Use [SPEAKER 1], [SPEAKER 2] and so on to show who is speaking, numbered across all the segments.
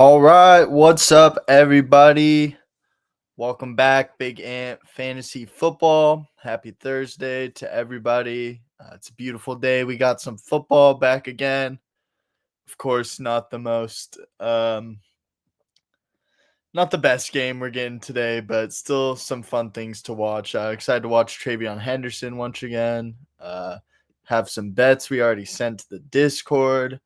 [SPEAKER 1] All right, what's up, everybody? Welcome back, Big Ant Fantasy Football. Happy Thursday to everybody. It's a beautiful day. We got some football back again. Of course, not the best game we're getting today, but still some fun things to watch. Excited to watch Travion Henderson once again. Have some bets we already sent to the Discord.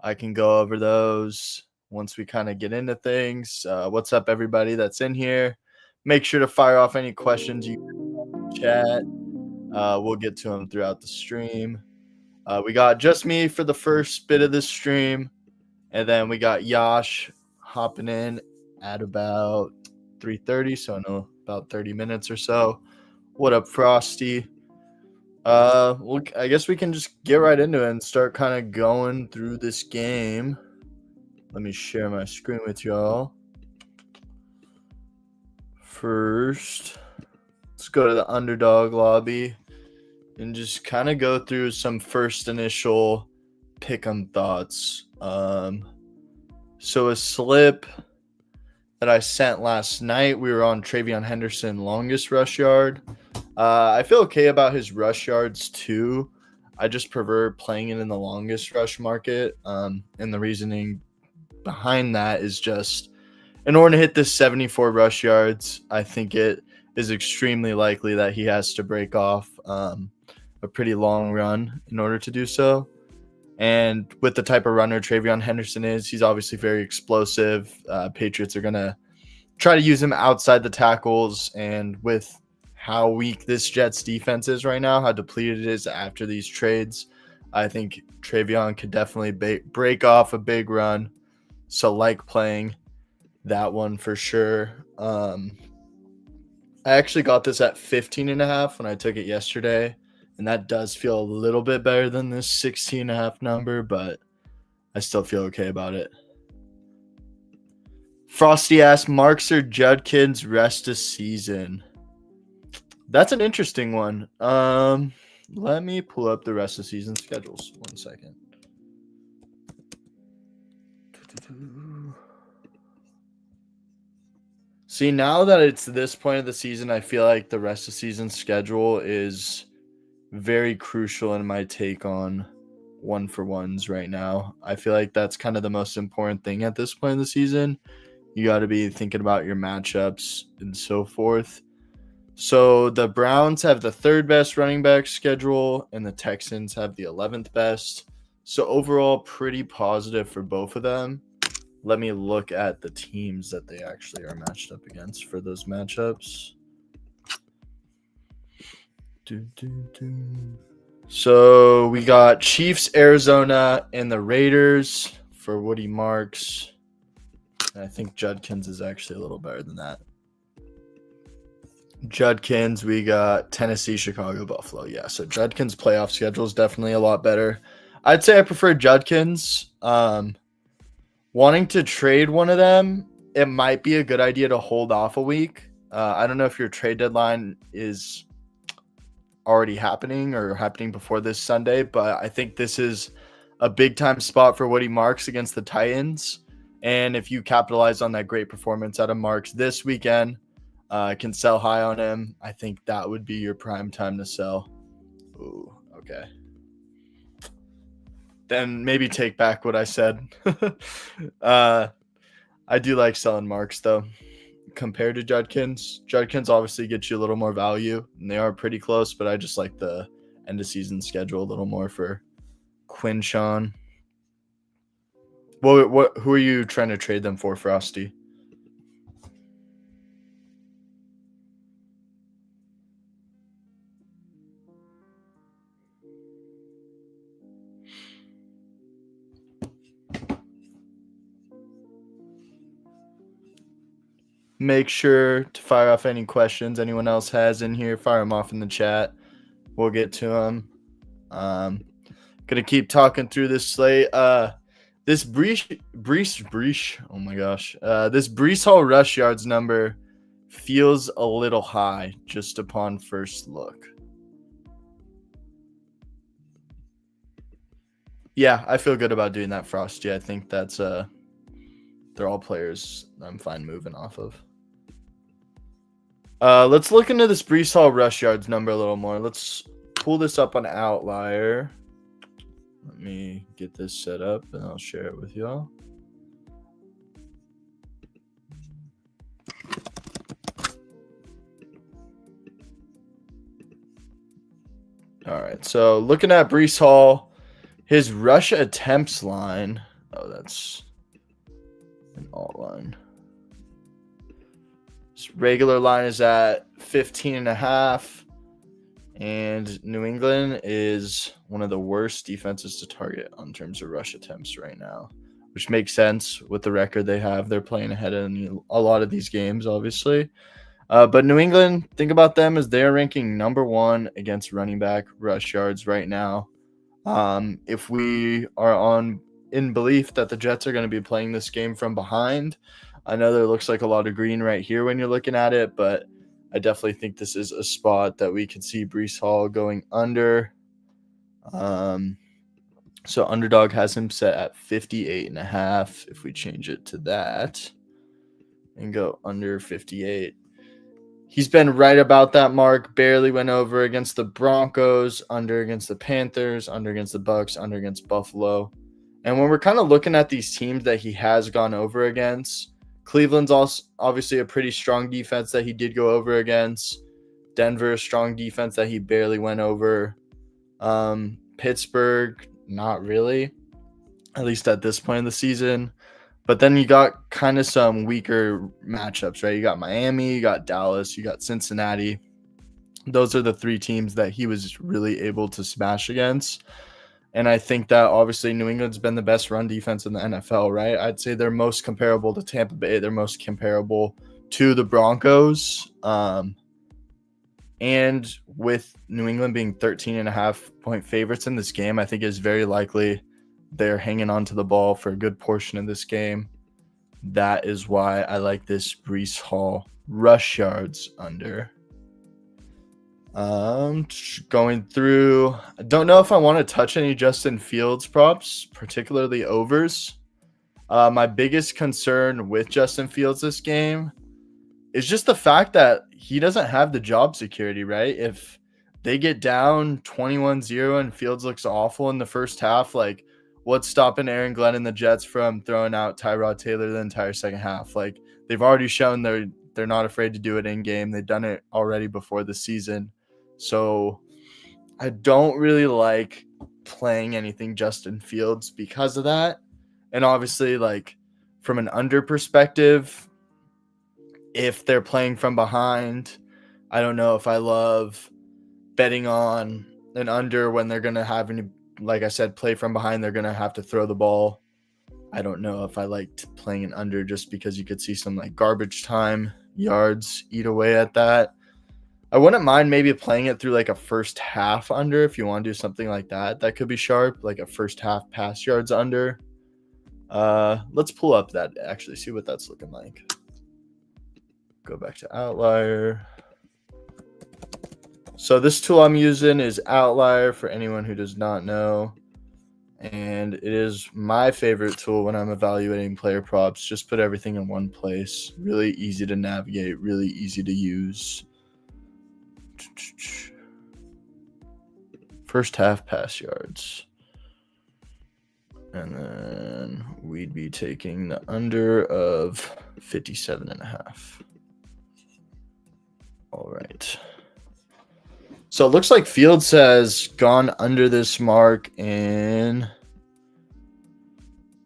[SPEAKER 1] I can go over those once we kind of get into things. What's up, everybody that's in here? Make sure to fire off any questions you chat. We'll get to them throughout the stream. We got just me for the first bit of this stream, and then we got Yash hopping in at about 3:30, so I know about 30 minutes or so. What up, Frosty? I guess we can just get right into it and start kind of going through this game. Let me share my screen with y'all. First, let's go to the underdog lobby and just kind of go through some first initial pick'em thoughts. So a slip that I sent last night, we were on Travion Henderson longest rush yard. I feel okay about his rush yards too. I just prefer playing it in the longest rush market. And the reasoning behind that is just in order to hit this 74 rush yards, I think it is extremely likely that he has to break off a pretty long run in order to do so. And with the type of runner Travion Henderson is, he's obviously very explosive. Patriots are going to try to use him outside the tackles, and with how weak this Jets defense is right now, how depleted it is after these trades, I think Travion could definitely break off a big run. So like playing that one for sure. I actually got this at 15.5 when I took it yesterday, and that does feel a little bit better than this 16.5 number, but I still feel okay about it. Frosty asked, Marks or Judkins rest of season? That's an interesting one. Let me pull up the rest of season schedules. 1 second. See, now that it's this point of the season, I feel like the rest of season schedule is very crucial in my take on 1-for-1s right now. I feel like that's kind of the most important thing at this point in the season. You got to be thinking about your matchups and so forth. So the Browns have the third best running back schedule, and the Texans have the 11th best. So overall, pretty positive for both of them. Let me look at the teams that they actually are matched up against for those matchups. So we got Chiefs, Arizona, and the Raiders for Woody Marks. I think Judkins is actually a little better than that. Judkins, we got Tennessee, Chicago, Buffalo. Yeah, so Judkins' playoff schedule is definitely a lot better. I'd say I prefer Judkins. Wanting to trade one of them, it might be a good idea to hold off a week. I don't know if your trade deadline is already happening or happening before this Sunday, but I think this is a big-time spot for Woody Marks against the Titans. And if you capitalize on that great performance out of Marks this weekend, can sell high on him, I think that would be your prime time to sell. Ooh, okay. Then maybe take back what I said. I do like selling Marks, though, compared to Judkins. Judkins obviously gets you a little more value, and they are pretty close, but I just like the end-of-season schedule a little more for Quinshawn. Who are you trying to trade them for, Frosty? Make sure to fire off any questions anyone else has in here. Fire them off in the chat. We'll get to them. Gonna keep talking through this slate. This Breece. Oh my gosh. This Breece Hall rush yards number feels a little high just upon first look. Yeah, I feel good about doing that, Frosty. I think that's they're all players I'm fine moving off of. Let's look into this Breece Hall rush yards number a little more. Let's pull this up on Outlier. Let me get this set up and I'll share it with y'all. All right, so looking at Breece Hall, his rush attempts line. Oh, that's an alt line. His regular line is at 15.5. And New England is one of the worst defenses to target in terms of rush attempts right now, which makes sense with the record they have. They're playing ahead in a lot of these games, obviously. But New England, think about them as they're ranking number 1 against running back rush yards right now. If we are in belief that the Jets are going to be playing this game from behind, I know there looks like a lot of green right here when you're looking at it, but I definitely think this is a spot that we could see Breece Hall going under. So Underdog has him set at 58.5. If we change it to that and go under 58, he's been right about that mark. Barely went over against the Broncos, under against the Panthers, under against the Bucks, under against Buffalo. And when we're kind of looking at these teams that he has gone over against, Cleveland's also obviously a pretty strong defense that he did go over against. Denver, a strong defense that he barely went over. Pittsburgh, not really, at least at this point in the season. But then you got kind of some weaker matchups, right? You got Miami, you got Dallas, you got Cincinnati. Those are the 3 teams that he was really able to smash against. And I think that obviously New England's been the best run defense in the NFL, right? I'd say they're most comparable to Tampa Bay. They're most comparable to the Broncos. And with New England being 13.5-point favorites in this game, I think it's very likely they're hanging on to the ball for a good portion of this game. That is why I like this Breece Hall rush yards under. Going through, I don't know if I want to touch any Justin Fields props, particularly overs. My biggest concern with Justin Fields this game is just the fact that he doesn't have the job security, right? If they get down 21-0 and Fields looks awful in the first half, like what's stopping Aaron Glenn and the Jets from throwing out Tyrod Taylor the entire second half? Like they've already shown they're not afraid to do it in game. They've done it already before the season. So I don't really like playing anything Justin Fields because of that. And obviously, like from an under perspective, if they're playing from behind, I don't know if I love betting on an under when they're going to have, like I said, play from behind. They're going to have to throw the ball. I don't know if I liked playing an under just because you could see some like garbage time yards eat away at that. I wouldn't mind maybe playing it through like a first half under if you want to do something like that. That could be sharp, like a first half pass yards under. Let's pull up that, actually see what that's looking like. Go back to Outlier. So this tool I'm using is Outlier for anyone who does not know. And it is my favorite tool when I'm evaluating player props. Just put everything in one place. Really easy to navigate, really easy to use. First half pass yards. And then we'd be taking the under of 57.5. All right. So it looks like Fields has gone under this mark in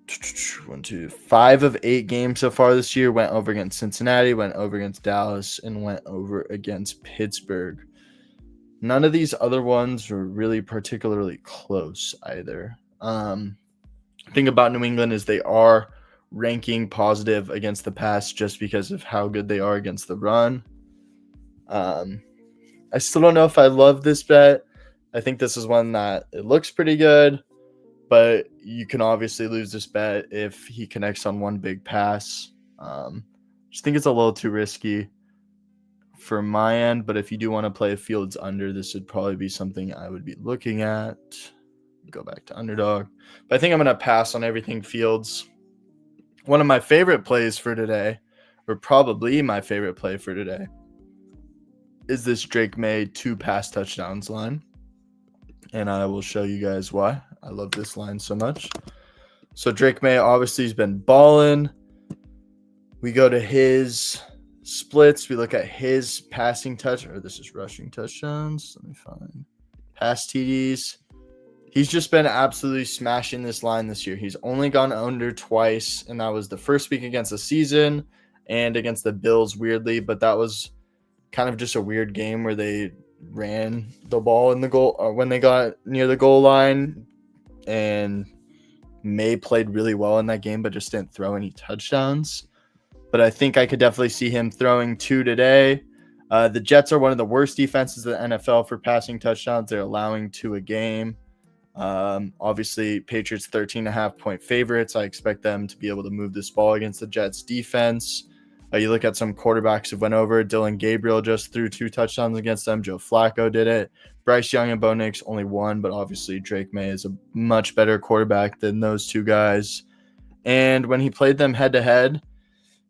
[SPEAKER 1] 5 of 8 games so far this year. Went over against Cincinnati, went over against Dallas, and went over against Pittsburgh. None of these other ones were really particularly close either. Thing about New England is they are ranking positive against the pass just because of how good they are against the run. I still don't know if I love this bet. I think this is one that it looks pretty good, but you can obviously lose this bet if he connects on one big pass. Just think it's a little too risky for my end, but if you do want to play Fields under, this would probably be something I would be looking at. Go back to Underdog. But I think I'm going to pass on everything Fields. One of my favorite plays for today, or probably my favorite play for today, is this Drake May 2 pass touchdowns line. And I will show you guys why I love this line so much. So Drake May obviously has been balling. We go to his splits. We look at his passing touch, or this is rushing touchdowns. Let me find pass TDs. He's just been absolutely smashing this line this year. He's only gone under twice, and that was the first week against the season and against the Bills, weirdly. But that was kind of just a weird game where they ran the ball in the goal when they got near the goal line, and May played really well in that game, but just didn't throw any touchdowns. But I think I could definitely see him throwing 2 today. The Jets are one of the worst defenses in the NFL for passing touchdowns. They're allowing 2 a game. Obviously, Patriots 13.5-point favorites. I expect them to be able to move this ball against the Jets defense. You look at some quarterbacks who went over. Dylan Gabriel just threw 2 touchdowns against them. Joe Flacco did it. Bryce Young and Bo Nix only 1, but obviously Drake May is a much better quarterback than those 2 guys. And when he played them head-to-head,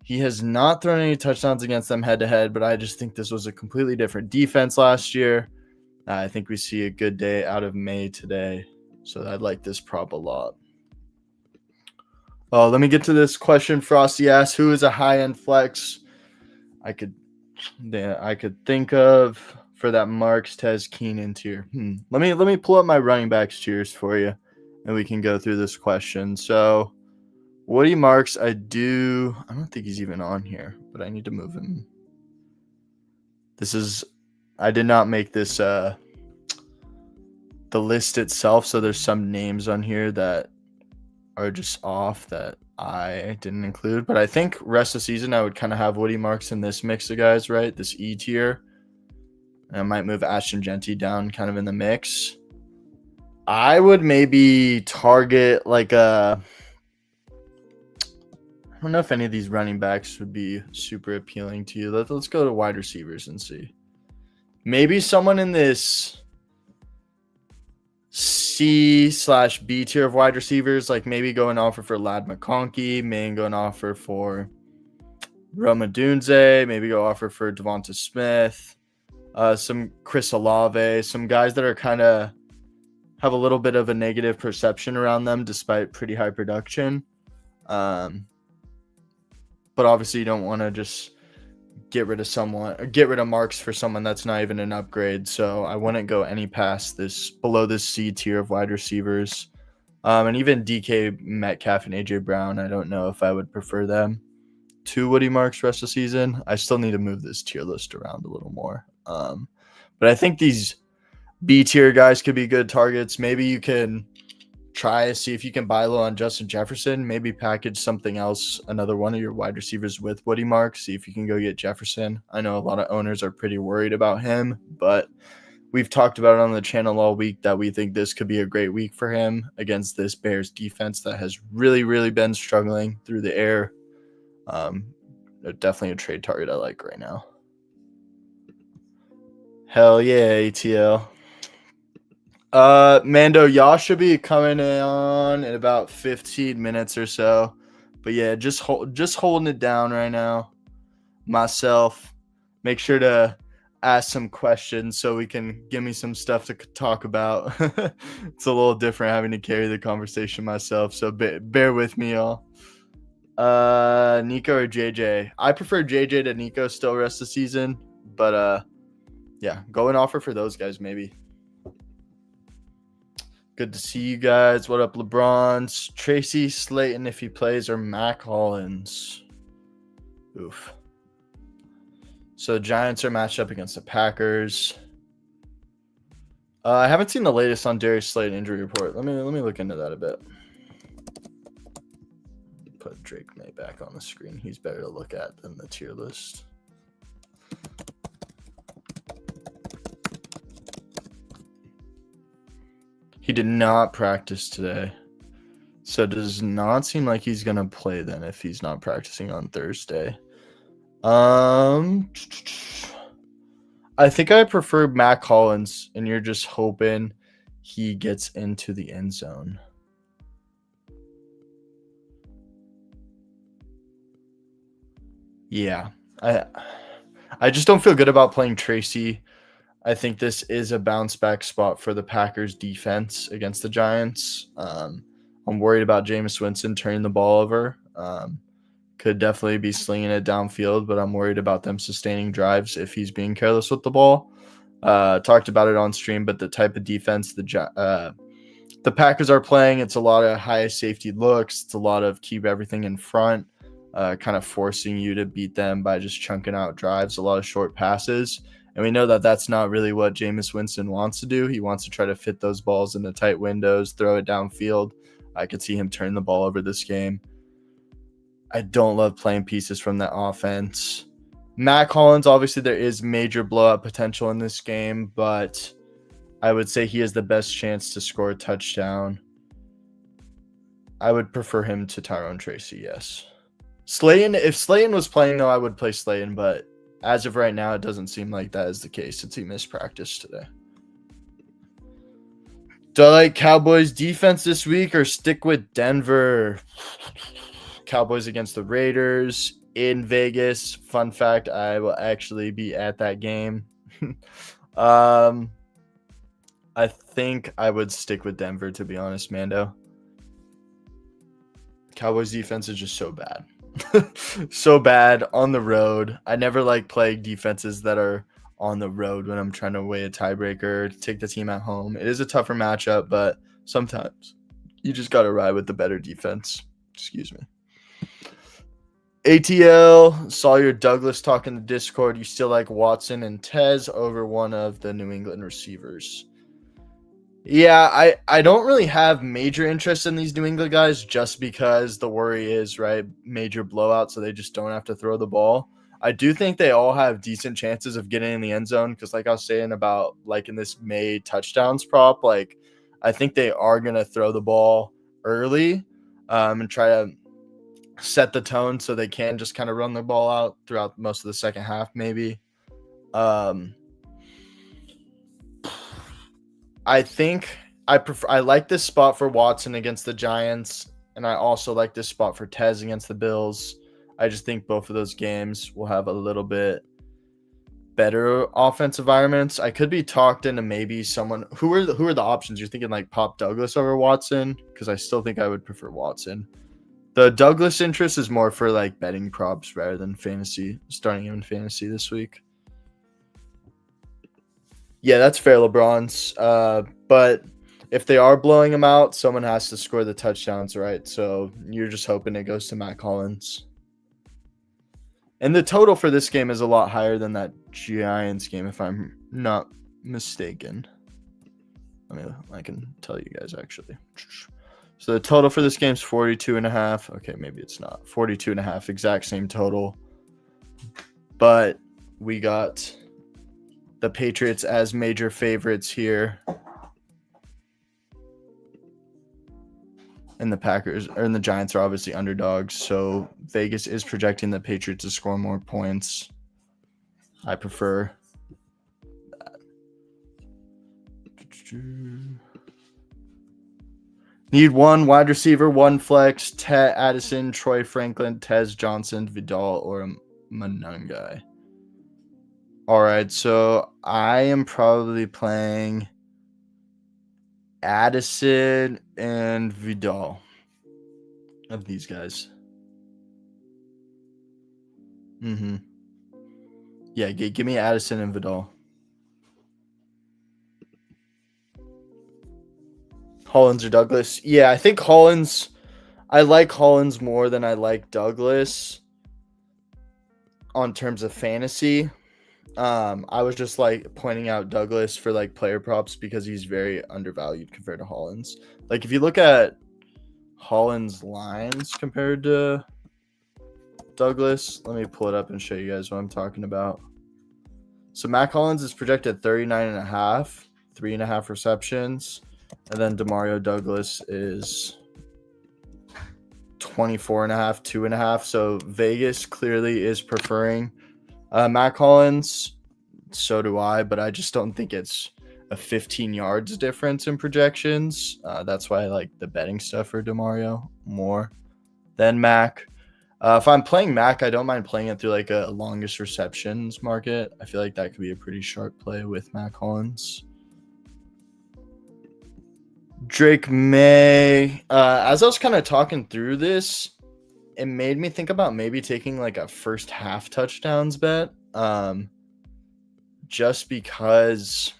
[SPEAKER 1] he has not thrown any touchdowns against them head-to-head, but I just think this was a completely different defense last year. I think we see a good day out of May today, so I'd like this prop a lot. Let me get to this question Frosty asked. Who is a high-end flex I could think of for that Marks, Tez, Keenan tier? Let me pull up my running backs tiers for you, and we can go through this question. So Woody Marks, I don't think he's even on here, but I need to move him. I did not make this the list itself, so there's some names on here that are just off that I didn't include. But I think rest of the season I would kind of have Woody Marks in this mix of guys, right? This E tier. And I might move Ashton Genty down kind of in the mix. I would maybe target like I don't know if any of these running backs would be super appealing to you. Let's go to wide receivers and see. Maybe someone in this C/B tier of wide receivers, like maybe go and offer for Ladd McConkey, maybe go and offer for Rome Odunze, maybe go offer for Devonta Smith, some Chris Olave, some guys that are kind of have a little bit of a negative perception around them despite pretty high production. But obviously you don't want to just get rid of Marks for someone that's not even an upgrade. So I wouldn't go any past below this C tier of wide receivers. And even DK Metcalf and AJ Brown, I don't know if I would prefer them to Woody Marks rest of the season. I still need to move this tier list around a little more. But I think these B tier guys could be good targets. Maybe you can try to see if you can buy low on Justin Jefferson, maybe package something else, another one of your wide receivers with Woody Marks, see if you can go get Jefferson. I know a lot of owners are pretty worried about him, but we've talked about it on the channel all week that we think this could be a great week for him against this Bears defense that has really, really been struggling through the air. Definitely a trade target I like right now. Hell yeah, ATL. Mando, y'all should be coming on in about 15 minutes or so. But yeah, just holding it down right now. Myself, make sure to ask some questions so we can give me some stuff to talk about. It's a little different having to carry the conversation myself, so bear with me, y'all. Nico or JJ? I prefer JJ to Nico still rest of the season, but yeah, go and offer for those guys maybe. Good to see you guys. What up, LeBrons? Tracy Slayton, if he plays, or Mac Hollins? Oof. So Giants are matched up against the Packers. I haven't seen the latest on Darius Slayton injury report. Let me look into that a bit. Put Drake May back on the screen. He's better to look at than the tier list. He did not practice today. So it does not seem like he's going to play then if he's not practicing on Thursday. I think I prefer Mac Hollins, and you're just hoping he gets into the end zone. Yeah. I just don't feel good about playing Tracy. I think this is a bounce back spot for the Packers defense against the Giants. I'm worried about Jameis Winston turning the ball over. Could definitely be slinging it downfield, but I'm worried about them sustaining drives if he's being careless with the ball. Talked about it on stream, but the type of defense the Packers are playing, it's a lot of high safety looks. It's a lot of keep everything in front, kind of forcing you to beat them by just chunking out drives, a lot of short passes. And we know that that's not really what Jameis Winston wants to do. He wants to try to fit those balls into tight windows, throw it downfield. I could see him turn the ball over this game. I don't love playing pieces from that offense. Mac Hollins, obviously there is major blowout potential in this game, but I would say he has the best chance to score a touchdown. I would prefer him to Tyrone Tracy, yes. Slayton, if Slayton was playing, though, I would play Slayton, but as of right now, it doesn't seem like that is the case since he missed practice today. Do I like Cowboys defense this week or stick with Denver? Cowboys against the Raiders in Vegas. Fun fact, I will actually be at that game. I think I would stick with Denver, to be honest, Mando. Cowboys defense is just so bad. So bad on the road. I never like playing defenses that are on the road when I'm trying to weigh a tiebreaker to take the team at home. It is a tougher matchup, but sometimes you just got to ride with the better defense. Excuse me. ATL, saw your Douglas talk in the Discord. You still like Watson and Tez over one of the New England receivers. Yeah, I don't really have major interest in these New England guys just because the worry is, right, major blowout, so they just don't have to throw the ball. I do think they all have decent chances of getting in the end zone because, like I was saying about, like, in this May touchdowns prop, like, I think they are going to throw the ball early and try to set the tone so they can just kind of run the ball out throughout most of the second half, maybe. I think I like this spot for Watson against the Giants, and I also like this spot for Tez against the Bills. I just think both of those games will have a little bit better offensive environments. I could be talked into maybe someone who are the options. You're thinking like Pop Douglas over Watson, because I still think I would prefer Watson. The Douglas interest is more for like betting props rather than fantasy, starting him in fantasy this week. Yeah, that's fair, LeBron's. But if they are blowing them out, someone has to score the touchdowns, right? So you're just hoping it goes to Matt Collins. And the total for this game is a lot higher than that Giants game, if I'm not mistaken. I can tell you guys actually. So the total for this game is 42.5. Okay, maybe it's not 42.5, exact same total. But we got the Patriots as major favorites here. And the Packers and the Giants are obviously underdogs. So Vegas is projecting the Patriots to score more points. I prefer that. Need one wide receiver, one flex, Addison, Troy Franklin, Tez Johnson, Vidal, or Manungai. All right, so I am probably playing Addison and Vidal of these guys. Yeah, give me Addison and Vidal. Hollins or Douglas? Yeah, I think Hollins. I like Hollins more than I like Douglas on terms of fantasy. I was just like pointing out Douglas for like player props because he's very undervalued compared to Hollins. Like if you look at Hollins lines compared to Douglas, let me pull it up and show you guys what I'm talking about. So Mac Hollins is projected 39.5, 3.5 receptions, and then Demario Douglas is 24.5, 2.5. So Vegas clearly is preferring Mac Hollins, so do I, but I just don't think it's a 15 yards difference in projections. That's why I like the betting stuff for Demario more than Mac. If I'm playing Mac, I don't mind playing it through like a longest receptions market. I feel like that could be a pretty sharp play with Mac Hollins. Drake May. As I was kind of talking through this, it made me think about maybe taking like a first half touchdowns bet. Just because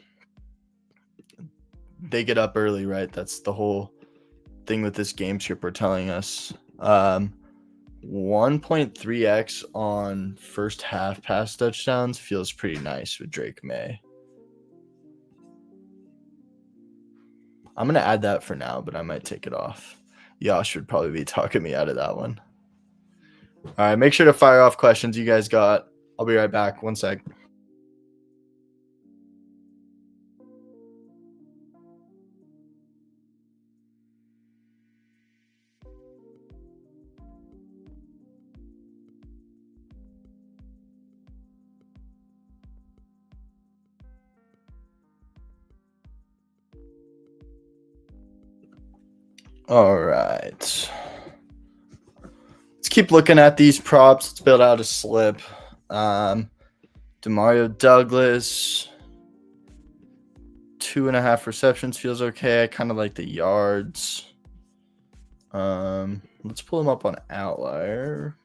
[SPEAKER 1] they get up early, right? That's the whole thing with this game script we're telling us. 1.3x on first half pass touchdowns feels pretty nice with Drake May. I'm going to add that for now, but I might take it off. Yosh would probably be talking me out of that one. All right, make sure to fire off questions you guys got. I'll be right back. 1 sec. All right. Let's keep looking at these props. Let's build out a slip. Demario Douglas, 2.5 receptions feels okay. I kind of like the yards. Let's pull him up on Outlier.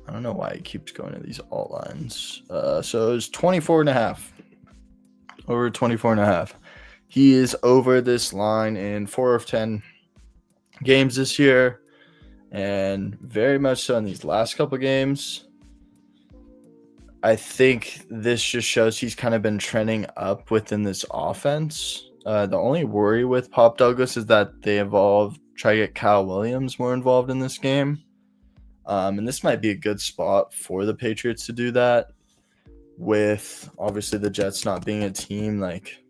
[SPEAKER 1] I don't know why it keeps going to these alt lines. So it's 24.5. Over 24.5. He is over this line in 4 of 10 games this year, and very much so in these last couple games. I think this just shows he's kind of been trending up within this offense. The only worry with Pop Douglas is that they try to get Kyle Williams more involved in this game. And this might be a good spot for the Patriots to do that, with obviously the Jets not being a team like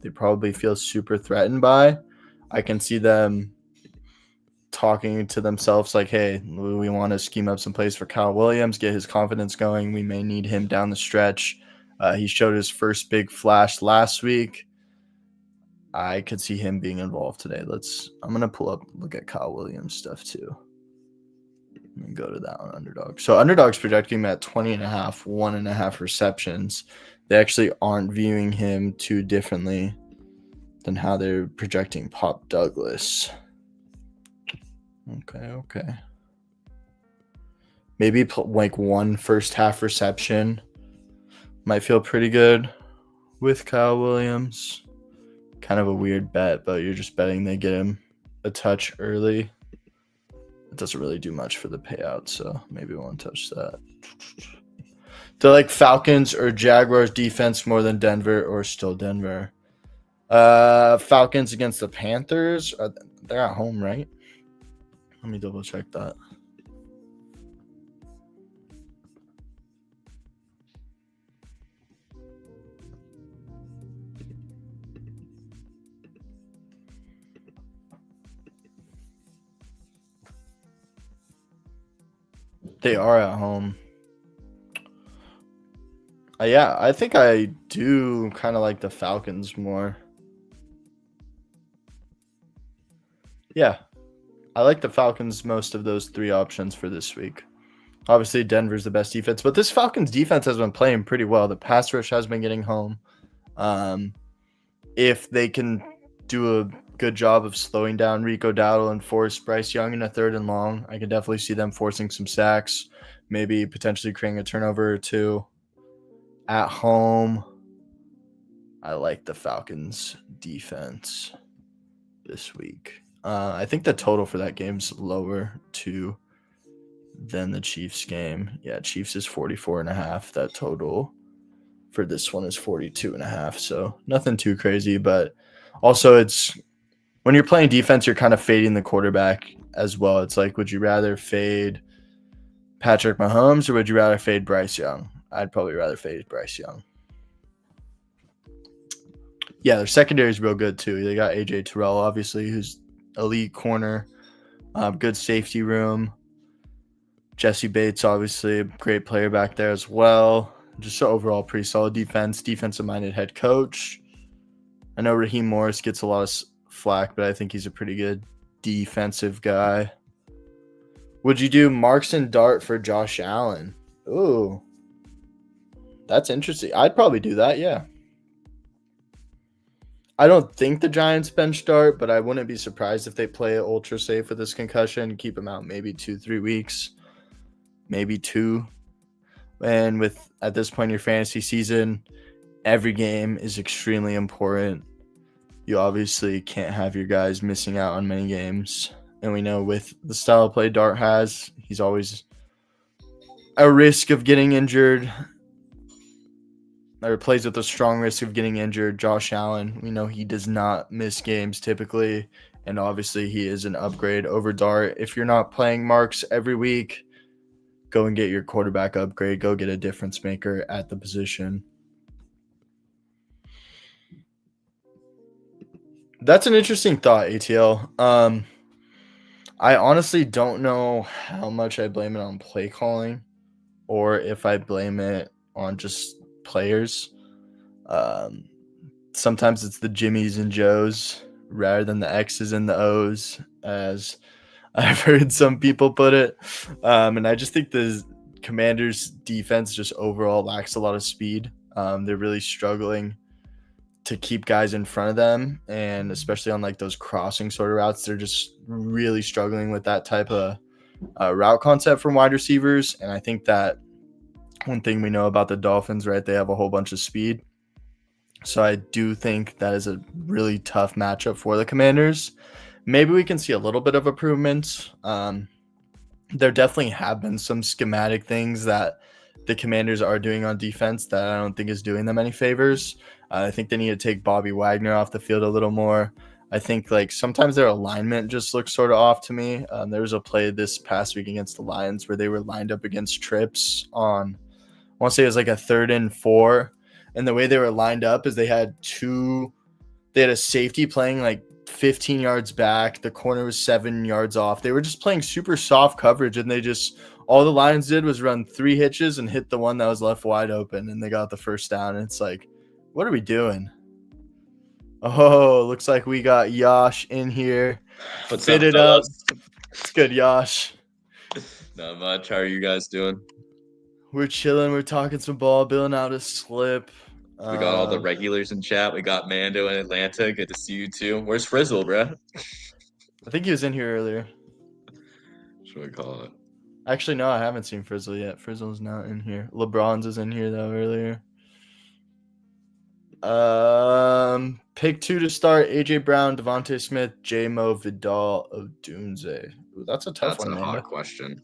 [SPEAKER 1] they probably feel super threatened by. I can see them talking to themselves like, hey, we want to scheme up some plays for Kyle Williams, get his confidence going. We may need him down the stretch. He showed his first big flash last week. I could see him being involved today. I'm going to look at Kyle Williams stuff too. Let me go to that one, Underdog. So Underdog's projecting him at 20.5, 1.5 receptions. They actually aren't viewing him too differently than how they're projecting Pop Douglas. Okay. Maybe like one first half reception might feel pretty good with Kyle Williams. Kind of a weird bet, but you're just betting they get him a touch early. It doesn't really do much for the payout, so maybe we won't touch that. They're like Falcons or Jaguars defense more than Denver, or still Denver. Falcons against the Panthers. They're at home, right? Let me double check that. They are at home. Yeah, I think I do kind of like the Falcons more. Yeah, I like the Falcons most of those 3 options for this week. Obviously, Denver's the best defense, but this Falcons defense has been playing pretty well. The pass rush has been getting home. If they can do a good job of slowing down Rico Dowdle and force Bryce Young in a 3rd and long, I can definitely see them forcing some sacks, maybe potentially creating a turnover or 2 at home. I like the Falcons defense this week. I think the total for that game's lower too than the Chiefs game. Yeah, Chiefs is 44.5. That total for this one is 42.5. So nothing too crazy, but also it's when you're playing defense, you're kind of fading the quarterback as well. It's like, would you rather fade Patrick Mahomes or would you rather fade Bryce Young? I'd probably rather fade Bryce Young. Yeah, their secondary is real good too. They got AJ Terrell, obviously, who's elite corner, good safety room. Jesse Bates, obviously, a great player back there as well. Just overall pretty solid defense, defensive-minded head coach. I know Raheem Morris gets a lot of flack, but I think he's a pretty good defensive guy. Would you do Marks and Dart for Josh Allen? Ooh, that's interesting. I'd probably do that, yeah. I don't think the Giants bench Dart, but I wouldn't be surprised if they play it ultra safe with this concussion and keep him out maybe 2-3 weeks, maybe 2. And with at this point in your fantasy season, every game is extremely important. You obviously can't have your guys missing out on many games. And we know with the style of play Dart has, he's always a risk of getting injured, or plays with a strong risk of getting injured. Josh Allen, we know he does not miss games typically, and obviously he is an upgrade over Dart. If you're not playing Marks every week, go and get your quarterback upgrade. Go get a difference maker at the position. That's an interesting thought, ATL. I honestly don't know how much I blame it on play calling or if I blame it on just players. Sometimes it's the Jimmies and Joes rather than the X's and the O's, as I've heard some people put it. And I just think the Commanders' defense just overall lacks a lot of speed. They're really struggling to keep guys in front of them, and especially on like those crossing sort of routes, they're just really struggling with that type of route concept from wide receivers. And I think that one thing we know about the Dolphins, right, they have a whole bunch of speed. So I do think that is a really tough matchup for the Commanders. Maybe we can see a little bit of improvement. There definitely have been some schematic things that the Commanders are doing on defense that I don't think is doing them any favors. I think they need to take Bobby Wagner off the field a little more. I think like sometimes their alignment just looks sort of off to me. There was a play this past week against the Lions where they were lined up against trips on, I want to say it was like a 3rd and 4. And the way they were lined up is they had a safety playing like 15 yards back. The corner was 7 yards off. They were just playing super soft coverage, and all the Lions did was run 3 hitches and hit the one that was left wide open, and they got the first down. And it's like, what are we doing? Oh, looks like we got Yash in here.
[SPEAKER 2] What's
[SPEAKER 1] Fit
[SPEAKER 2] up,
[SPEAKER 1] it
[SPEAKER 2] fellas?
[SPEAKER 1] up. It's good, Yash.
[SPEAKER 2] Not much. How are you guys doing?
[SPEAKER 1] We're chilling. We're talking some ball, billing out a slip.
[SPEAKER 2] We got all the regulars in chat. We got Mando in Atlanta. Good to see you too. Where's Frizzle, bro?
[SPEAKER 1] I think he was in here earlier.
[SPEAKER 2] What should we call it?
[SPEAKER 1] Actually, no, I haven't seen Frizzle yet. Frizzle's not in here. LeBron's is in here though earlier. Pick 2 to start: AJ Brown, Devontae Smith, J-Mo, Vidal, Odunze. Ooh, that's a tough one, man.
[SPEAKER 2] That's a hard question.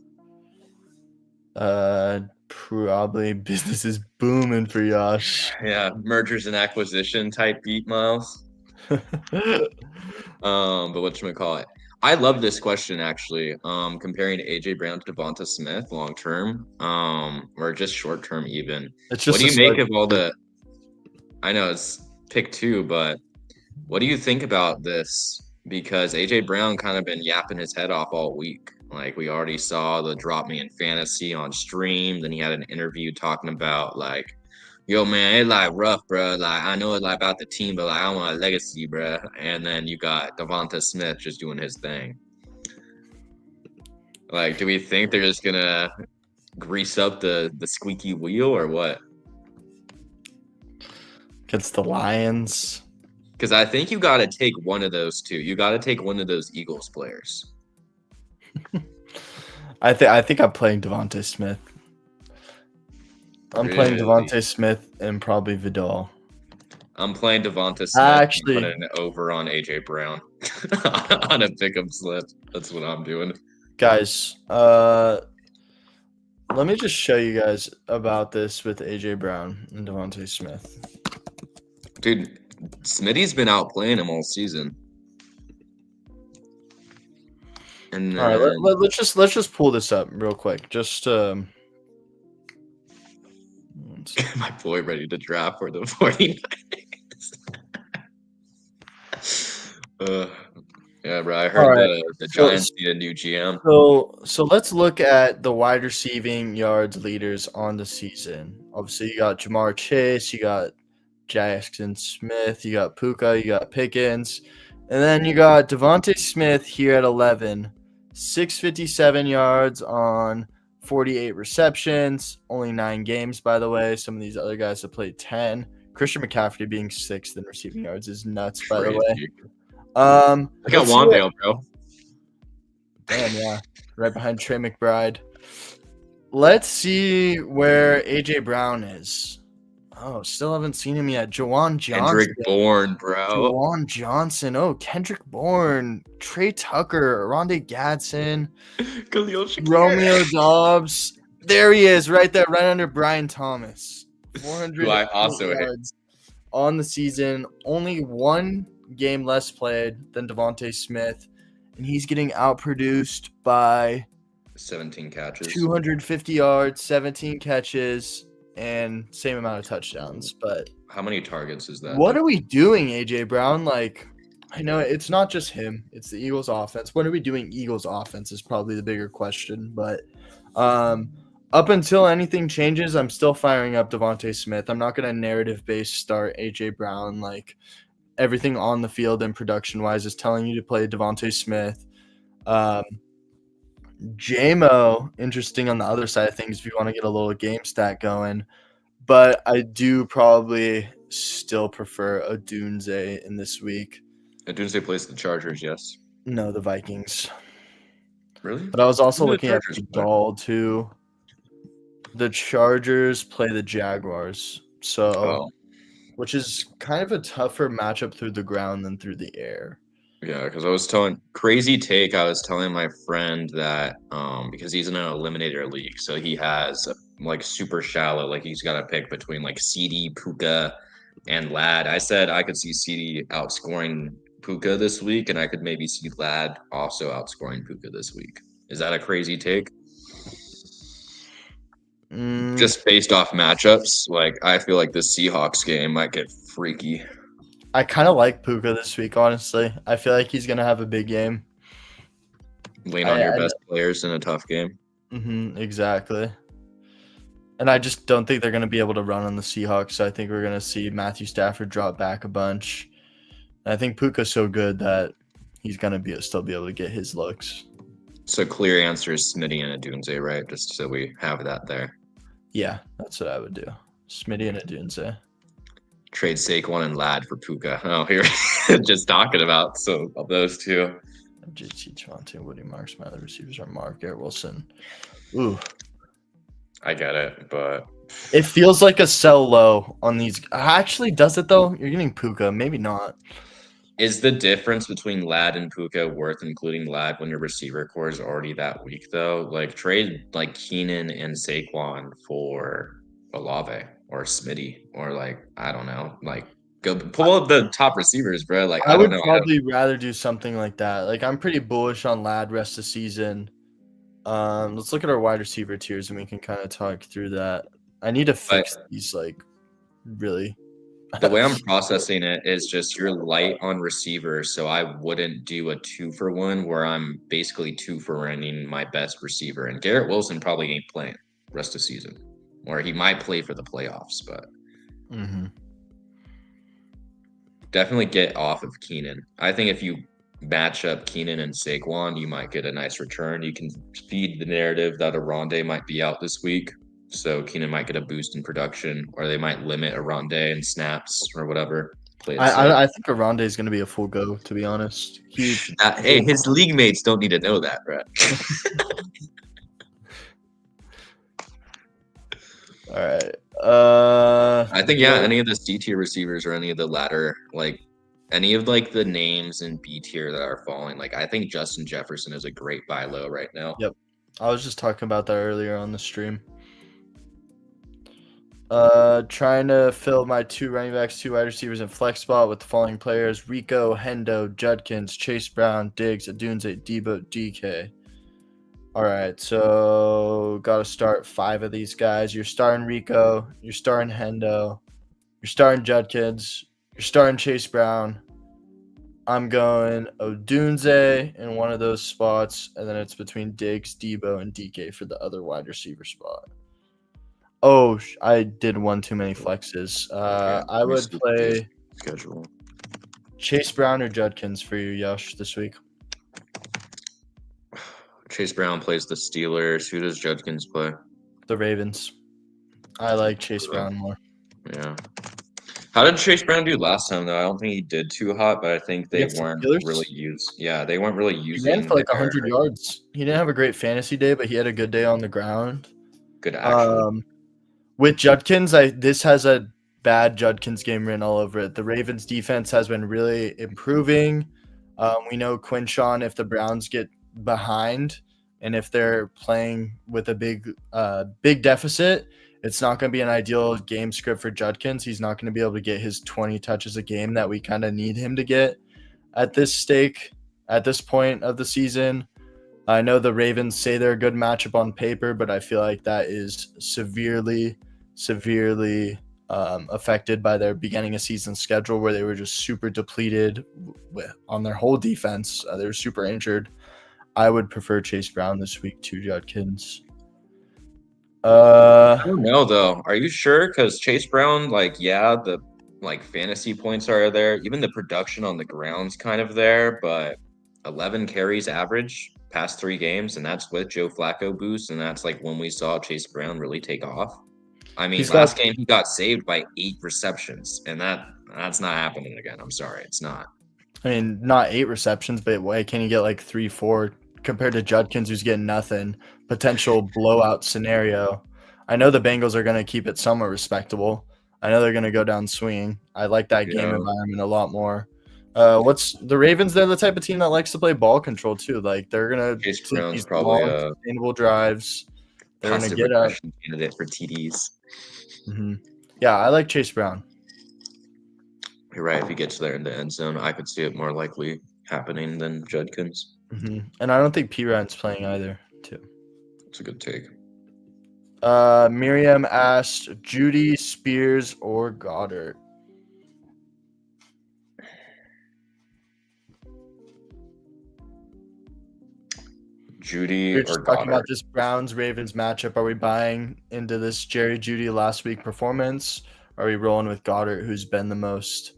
[SPEAKER 1] Probably business is booming for Yash.
[SPEAKER 2] Yeah, mergers and acquisition type beat, Miles. But whatchamacallit? I love this question actually. Comparing AJ Brown to Devonta Smith long term, or just short term even. What do you make of all the? I know it's pick 2, but what do you think about this? Because AJ Brown kind of been yapping his head off all week. Like we already saw the drop me in fantasy on stream. Then he had an interview talking about like, yo man, it's like rough, bro. Like I know it's like about the team, but like I want a legacy, bro. And then you got Devonta Smith just doing his thing. Like, do we think they're just gonna grease up the squeaky wheel or what?
[SPEAKER 1] Against the Lions.
[SPEAKER 2] Because I think you got to take one of those two. You got to take one of those Eagles players.
[SPEAKER 1] I think I'm playing Devontae Smith. I'm playing Devontae Smith and probably Vidal.
[SPEAKER 2] I'm playing Devonta Smith. Actually, and putting it over on AJ Brown on a pick'em slip. That's what I'm doing.
[SPEAKER 1] Guys, let me just show you guys about this with AJ Brown and Devontae Smith.
[SPEAKER 2] Dude, Smitty's been out playing him all season. And then...
[SPEAKER 1] all right, let's just pull this up real quick. Just
[SPEAKER 2] my boy ready to draft for the 49ers. Yeah, bro. I heard the Giants need a new GM.
[SPEAKER 1] So let's look at the wide receiving yards leaders on the season. Obviously, you got Jamar Chase, you got Jackson Smith, you got Puka, you got Pickens, and then you got Devontae Smith here at 11, 657 yards on 48 receptions, only 9 games, by the way. Some of these other guys have played 10. Christian McCaffrey being 6th in receiving yards is nuts, by the way.
[SPEAKER 2] I got Wandale, bro.
[SPEAKER 1] Damn, yeah. Right behind Trey McBride. Let's see where A.J. Brown is. Oh, still haven't seen him yet. Juwan Johnson.
[SPEAKER 2] Kendrick Bourne, bro.
[SPEAKER 1] Juwan Johnson. Oh, Kendrick Bourne. Trey Tucker. Rondé Gadsden.
[SPEAKER 2] Khalil Shakir.
[SPEAKER 1] Romeo Dobbs. There he is, right there, right under Brian Thomas. 400
[SPEAKER 2] Who I also hate.
[SPEAKER 1] yards on the season. Only 1 game less played than Devontae Smith. And he's getting outproduced by
[SPEAKER 2] 17 catches,
[SPEAKER 1] 250 yards, 17 catches, and same amount of touchdowns. But
[SPEAKER 2] how many targets is that?
[SPEAKER 1] What are we doing, A.J. Brown? Like, I know it's not just him. It's the Eagles offense. What are we doing Eagles offense is probably the bigger question. But up until anything changes, I'm still firing up Devontae Smith. I'm not going to narrative-based start A.J. Brown. Like, everything on the field and production-wise is telling you to play Devontae Smith. JMO, interesting on the other side of things if you want to get a little game stat going. But I do probably still prefer Odunze in this week.
[SPEAKER 2] Odunze plays the Chargers, yes.
[SPEAKER 1] No, the Vikings.
[SPEAKER 2] Really?
[SPEAKER 1] But I was also looking at the doll too. The Chargers play the Jaguars. So, which is kind of a tougher matchup through the ground than through the air.
[SPEAKER 2] Yeah, because I was telling my friend that because he's in an eliminator league, so he has like super shallow, like he's got to pick between like CD, Puka, and Lad. I said I could see CD outscoring Puka this week, and I could maybe see Lad also outscoring Puka this week. Is that a crazy take? Just based off matchups, like I feel like the Seahawks game might get freaky.
[SPEAKER 1] I kind of like Puka this week, honestly. I feel like he's going to have a big game.
[SPEAKER 2] Lean on your best players in a tough game.
[SPEAKER 1] Exactly. And I just don't think they're going to be able to run on the Seahawks. So I think we're going to see Matthew Stafford drop back a bunch. And I think Puka's so good that he's going to still be able to get his looks.
[SPEAKER 2] So clear answer is Smitty and Odunze, right? Just so we have that there.
[SPEAKER 1] Yeah, that's what I would do. Smitty and Odunze.
[SPEAKER 2] Trade Saquon and Lad for Puka. Oh, here, just talking about of those two.
[SPEAKER 1] JT Javonte, Woody Marks, my other receivers are Mark, Garrett Wilson. Ooh.
[SPEAKER 2] I get it, but
[SPEAKER 1] it feels like a sell low on these. Actually, does it though? You're getting Puka, maybe not.
[SPEAKER 2] Is the difference between Lad and Puka worth including Lad when your receiver core is already that weak though? Like trade like Keenan and Saquon for Olave or Smitty or like I don't know, like go pull up the top receivers, bro. Like
[SPEAKER 1] I would probably rather do something like that. Like I'm pretty bullish on Lad rest of season. Let's look at our wide receiver tiers and we can kind of talk through that. I need to fix these like really.
[SPEAKER 2] The way I'm processing it is just you're light on receiver, so I wouldn't do a 2-for-1 where I'm basically 2-for-1ing my best receiver. And Garrett Wilson probably ain't playing rest of season, or he might play for the playoffs, but definitely get off of Keenan. I think if you match up Keenan and Saquon, you might get a nice return. You can feed the narrative that Rondé might be out this week. So Keenan might get a boost in production, or they might limit Rondé in snaps or whatever.
[SPEAKER 1] I think Rondé is going to be a full go, to be honest.
[SPEAKER 2] Hey, his league mates don't need to know that, right?
[SPEAKER 1] All right.
[SPEAKER 2] I think any of the C tier receivers or any of the latter, like any of like the names in B tier that are falling, like I think Justin Jefferson is a great buy low right now.
[SPEAKER 1] Yep, I was just talking about that earlier on the stream. Trying to fill my 2 running backs, 2 wide receivers in flex spot with the following players: Rico, Hendo, Judkins, Chase Brown, Diggs, Odunze, Debo, DK. All right, so got to start 5 of these guys. You're starting Rico, you're starting Hendo, you're starting Judkins, you're starting Chase Brown. I'm going Odunze in one of those spots, and then it's between Diggs, Debo, and DK for the other wide receiver spot. Oh, I did one too many flexes.
[SPEAKER 2] Okay,
[SPEAKER 1] I
[SPEAKER 2] let me
[SPEAKER 1] would
[SPEAKER 2] see today's
[SPEAKER 1] play
[SPEAKER 2] schedule.
[SPEAKER 1] Chase Brown or Judkins for you, Yash, this week.
[SPEAKER 2] Chase Brown plays the Steelers. Who does Judkins play?
[SPEAKER 1] The Ravens. I like Chase Brown more.
[SPEAKER 2] Yeah. How did Chase Brown do last time though? I don't think he did too hot, but I think they
[SPEAKER 1] Against the
[SPEAKER 2] weren't really
[SPEAKER 1] Steelers,
[SPEAKER 2] they weren't really
[SPEAKER 1] he ran
[SPEAKER 2] using
[SPEAKER 1] for like
[SPEAKER 2] their
[SPEAKER 1] 100 yards. He didn't have a great fantasy day, but he had a good day on the ground.
[SPEAKER 2] good action.
[SPEAKER 1] With Judkins, this has a bad Judkins game written all over it. The Ravens defense has been really improving. We know Quinshawn, if the Browns get behind and if they're playing with a big deficit, it's not going to be an ideal game script for Judkins. He's not going to be able to get his 20 touches a game that we kind of need him to get at this point of the season. I know the Ravens say they're a good matchup on paper, but I feel like that is severely affected by their beginning of season schedule, where they were just super depleted on their whole defense. They were super injured. I would prefer Chase Brown this week to Judkins.
[SPEAKER 2] I don't know though. Are you sure? Because Chase Brown, the fantasy points are there. Even the production on the ground's kind of there, but 11 carries average past 3 games, and that's with Joe Flacco boost, and that's like when we saw Chase Brown really take off. I mean, last game he got saved by 8 receptions, and that's not happening again. I'm sorry, it's not.
[SPEAKER 1] I mean, not 8 receptions, but why can't you get like 3, 4 compared to Judkins, who's getting nothing? Potential blowout scenario. I know the Bengals are going to keep it somewhat respectable. I know they're going to go down swinging. I like that game environment a lot more. What's the Ravens? They're the type of team that likes to play ball control too. Like they're going to take these
[SPEAKER 2] probably
[SPEAKER 1] long, sustainable drives. They're going to get a
[SPEAKER 2] candidate for TDs.
[SPEAKER 1] Mm-hmm. Yeah, I like Chase Brown.
[SPEAKER 2] You're right. If he gets there in the end zone, I could see it more likely happening than Judkins.
[SPEAKER 1] Mm-hmm. And I don't think P. Ryan's playing either, too.
[SPEAKER 2] That's a good take.
[SPEAKER 1] Miriam asked Judy, Spears, or Goddard.
[SPEAKER 2] Judy
[SPEAKER 1] We're
[SPEAKER 2] or
[SPEAKER 1] just
[SPEAKER 2] Goddard.
[SPEAKER 1] talking about this Browns-Ravens matchup. Are we buying into this Jerry Judy last week performance? Are we rolling with Goddard, who's been the most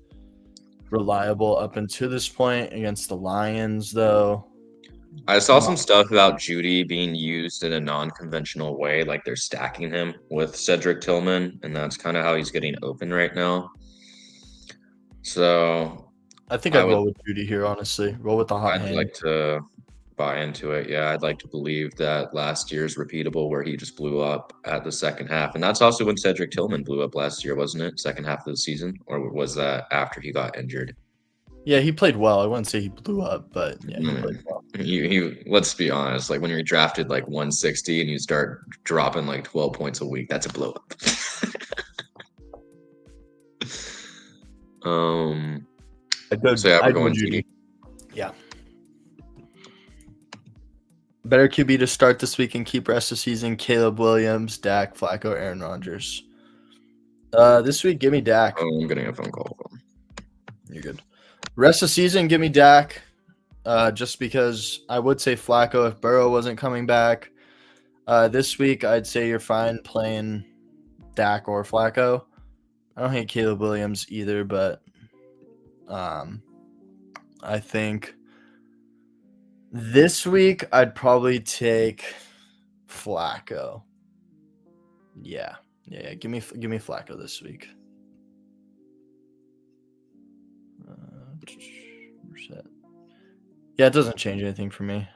[SPEAKER 1] reliable up until this point against the Lions, though?
[SPEAKER 2] I saw some stuff about Judy being used in a non-conventional way, like they're stacking him with Cedric Tillman, and that's kind of how he's getting open right now. So
[SPEAKER 1] I think I'd roll with Judy here, honestly. Roll with the hot hand.
[SPEAKER 2] I'd like to buy into it. Yeah, I'd like to believe that last year's repeatable where he just blew up at the second half. And that's also when Cedric Tillman blew up last year, wasn't it? Second half of the season? Or was that after he got injured?
[SPEAKER 1] Yeah, he played well. I wouldn't say he blew up, but yeah, he played well.
[SPEAKER 2] Let's be honest, like when you're drafted like 160 and you start dropping like 12 points a week, that's a blow up. So yeah, we're going Judy.
[SPEAKER 1] Yeah. Better QB to start this week and keep rest of the season: Caleb Williams, Dak, Flacco, Aaron Rodgers. This week, give me Dak.
[SPEAKER 2] Oh, I'm getting a phone call.
[SPEAKER 1] You're good. Rest of the season, give me Dak. Just because I would say Flacco if Burrow wasn't coming back. This week, I'd say you're fine playing Dak or Flacco. I don't hate Caleb Williams either, but I think this week I'd probably take Flacco. Yeah. Give me Flacco this week. Yeah, it doesn't change anything for me.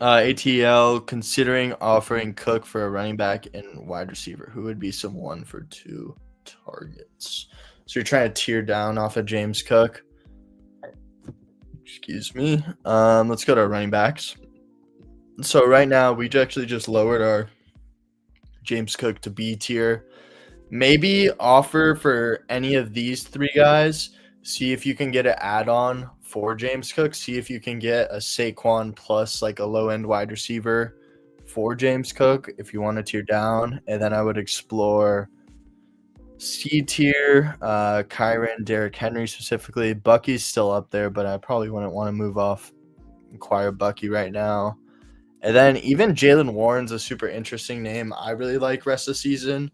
[SPEAKER 1] ATL considering offering Cook for a running back and wide receiver. Who would be some 1 for 2 targets? So you're trying to tear down off of James Cook. Excuse me. Let's go to our running backs. So right now we actually just lowered our James Cook to B tier. Maybe offer for any of these 3 guys. See if you can get an add-on for James Cook. See if you can get a Saquon plus like a low-end wide receiver for James Cook if you want to tier down. And then I would explore C tier, Kyron, Derrick Henry specifically. Bucky's still up there, but I probably wouldn't want to move off, acquire Bucky right now. And then even Jalen Warren's a super interesting name. I really like rest of the season.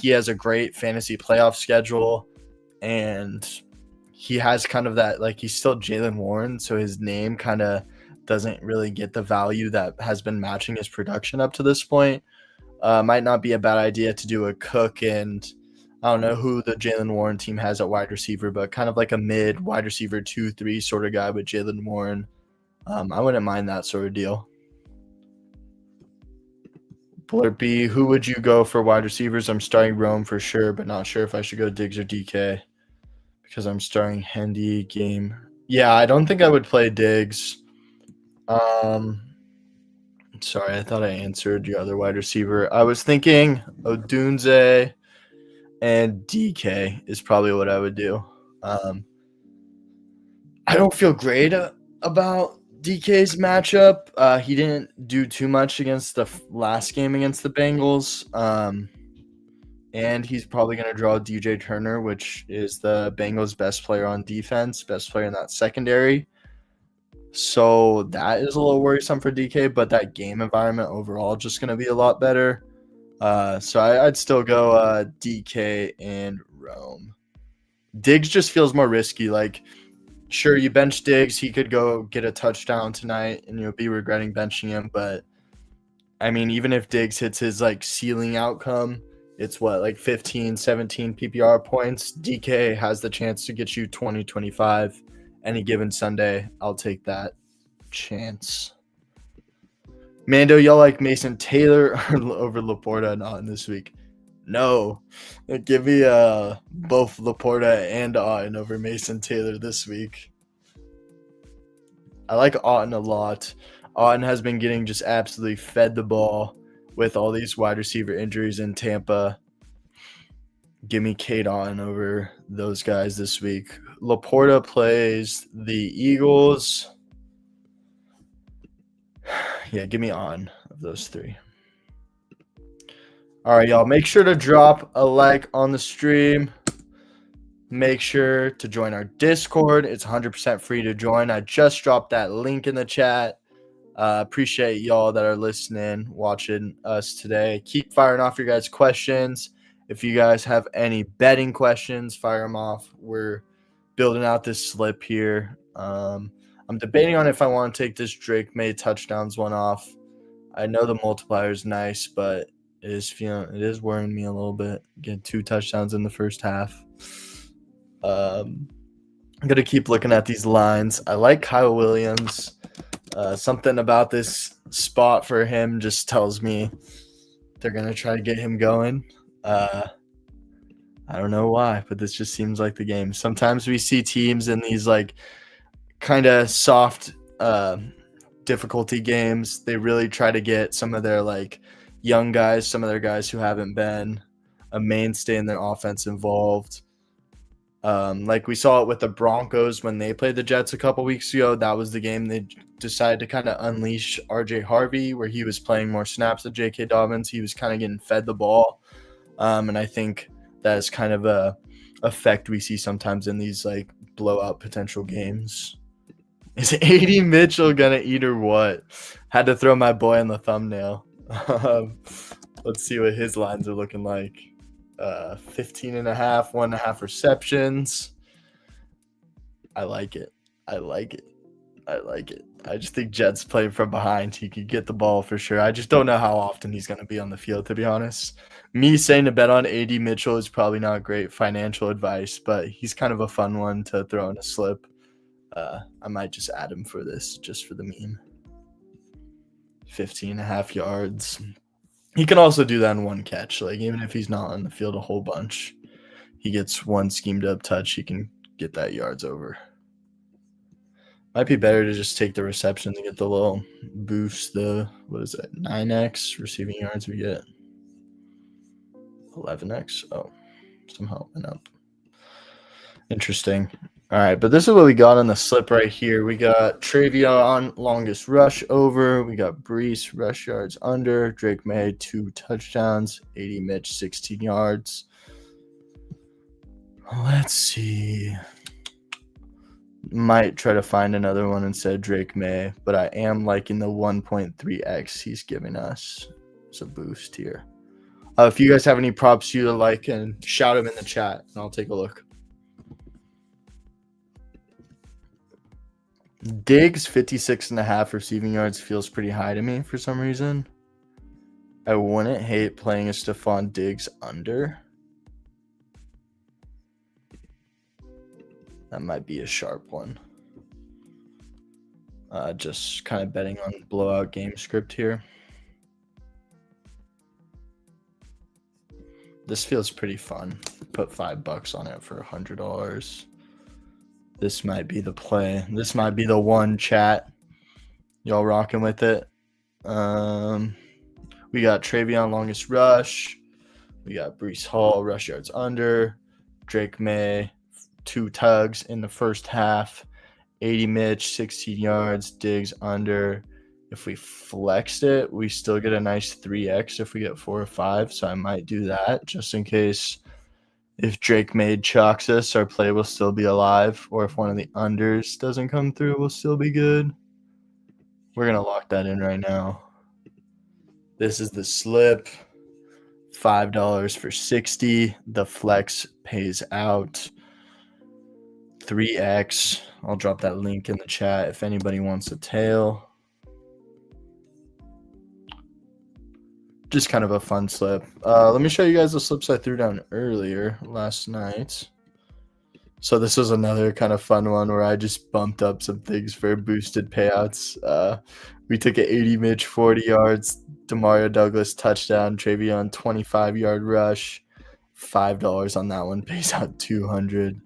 [SPEAKER 1] He has a great fantasy playoff schedule, and he has kind of that, like, he's still Jalen Warren, so his name kind of doesn't really get the value that has been matching his production up to this point. Might not be a bad idea to do a Cook and I don't know who the Jalen Warren team has at wide receiver, but kind of like a mid wide receiver 2-3 sort of guy with Jalen Warren. I wouldn't mind that sort of deal. Blurpy, who would you go for wide receivers? I'm starting Rome for sure, but not sure if I should go Diggs or DK because I'm starting Hendy game. Yeah, I don't think I would play Diggs. Sorry, I thought I answered your other wide receiver. I was thinking Odunze and DK is probably what I would do. I don't feel great about DK's matchup. He didn't do too much against the last game against the Bengals. And he's probably going to draw DJ Turner, which is the Bengals' best player on defense, best player in that secondary. So that is a little worrisome for DK, but that game environment overall just going to be a lot better. So I'd still go DK and Rome. Diggs just feels more risky. Like, sure, you bench Diggs, he could go get a touchdown tonight, and you'll be regretting benching him. But I mean, even if Diggs hits his like ceiling outcome, it's what, like 15, 17 PPR points. DK has the chance to get you 20, 25 any given Sunday. I'll take that chance. Mando, y'all like Mason Taylor over Laporta and Otten this week? No. Give me both Laporta and Otten over Mason Taylor this week. I like Otten a lot. Otten has been getting just absolutely fed the ball with all these wide receiver injuries in Tampa. Give me Cade Otten over those guys this week. Laporta plays the Eagles. Yeah, give me Otten of those three. All right, y'all. Make sure to drop a like on the stream. Make sure to join our Discord. It's 100% free to join. I just dropped that link in the chat. Appreciate y'all that are listening, watching us today. Keep firing off your guys' questions. If you guys have any betting questions, fire them off. We're building out this slip here. I'm debating on if I want to take this Drake May touchdowns one off. I know the multiplier is nice, but it is worrying me a little bit. Get 2 touchdowns in the first half. I'm gonna keep looking at these lines. I like Kyle Williams. Something about this spot for him just tells me they're gonna try to get him going. I don't know why, but this just seems like the game. Sometimes we see teams in these like kind of soft difficulty games. They really try to get some of their like young guys, some of their guys who haven't been a mainstay in their offense involved. Like we saw it with the Broncos when they played the Jets a couple weeks ago. That was the game they decided to kind of unleash RJ Harvey, where he was playing more snaps than J.K. Dobbins. He was kind of getting fed the ball. And I think that is kind of a effect we see sometimes in these like blowout potential games. Is AD Mitchell gonna eat or what? Had to throw my boy on the thumbnail. Let's see what his lines are looking like. 15 and a half, 1.5 receptions. I like it. I just think Jets playing from behind. He could get the ball for sure. I just don't know how often he's going to be on the field, to be honest. Me saying to bet on AD Mitchell is probably not great financial advice, but he's kind of a fun one to throw in a slip. I might just add him for this, just for the meme. 15.5 yards. He can also do that in one catch. Like, even if he's not on the field a whole bunch, he gets one schemed up touch, he can get that yards over. Might be better to just take the reception to get the little boost, the, 9x receiving yards we get. 11x? Oh, somehow it went up. Interesting. All right, but this is what we got on the slip right here. We got Travion longest rush over. We got Brees rush yards under. Drake May 2 touchdowns. 80 Mitch 16 yards. Let's see. Might try to find another one instead of Drake May, but I am liking the 1.3x he's giving us. It's a boost here. If you guys have any props you like, and shout them in the chat, and I'll take a look. Diggs 56.5 receiving yards feels pretty high to me for some reason. I wouldn't hate playing a Stephon Diggs under. That might be a sharp one. Just kind of betting on blowout game script here. This feels pretty fun. Put $5 on it for $100. This might be the play. This might be the one, chat. Y'all rocking with it? We got Travion longest rush. We got Breece Hall rush yards under. Drake May 2 tugs in the first half. 80 Mitch 16 yards. Diggs under. If we flexed it, we still get a nice 3x if we get 4 or 5. So I might do that just in case. If Drake May chalks us, our play will still be alive. Or if one of the unders doesn't come through, we'll still be good. We're going to lock that in right now. This is the slip. $5 for 60. The flex pays out. 3x. I'll drop that link in the chat if anybody wants a tail. Just kind of a fun slip. Let me show you guys the slips I threw down earlier last night. So this was another kind of fun one where I just bumped up some things for boosted payouts. We took an 80 Mitch 40 yards, Demario Douglas touchdown, Travion 25-yard rush. $5 on that one pays out 200.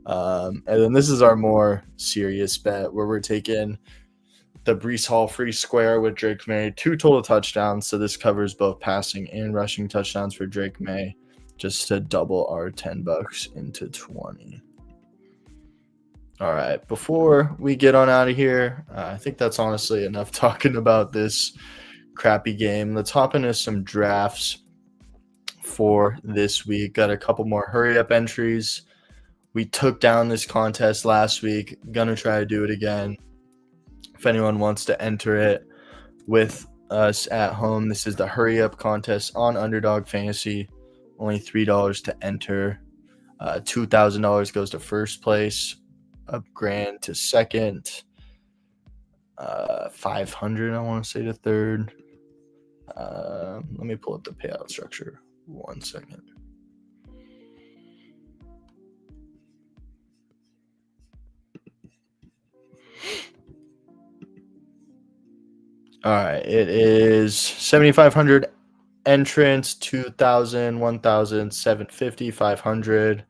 [SPEAKER 1] And then this is our more serious bet where we're taking the Breece Hall free square with Drake May, 2 total touchdowns. So this covers both passing and rushing touchdowns for Drake May, just to double our $10 into 20. All right, before we get on out of here, I think that's honestly enough talking about this crappy game. Let's hop into some drafts for this week. Got a couple more hurry up entries. We took down this contest last week. Gonna try to do it again. If anyone wants to enter it with us at home, this is the hurry up contest on Underdog Fantasy. Only $3 to enter. $2,000 goes to first place. $1,000 to second. 500 I want to say to third. Let me pull up the payout structure. 1 second. All right, it is 7,500 entrants, 2,000, 1,000, 750, 500,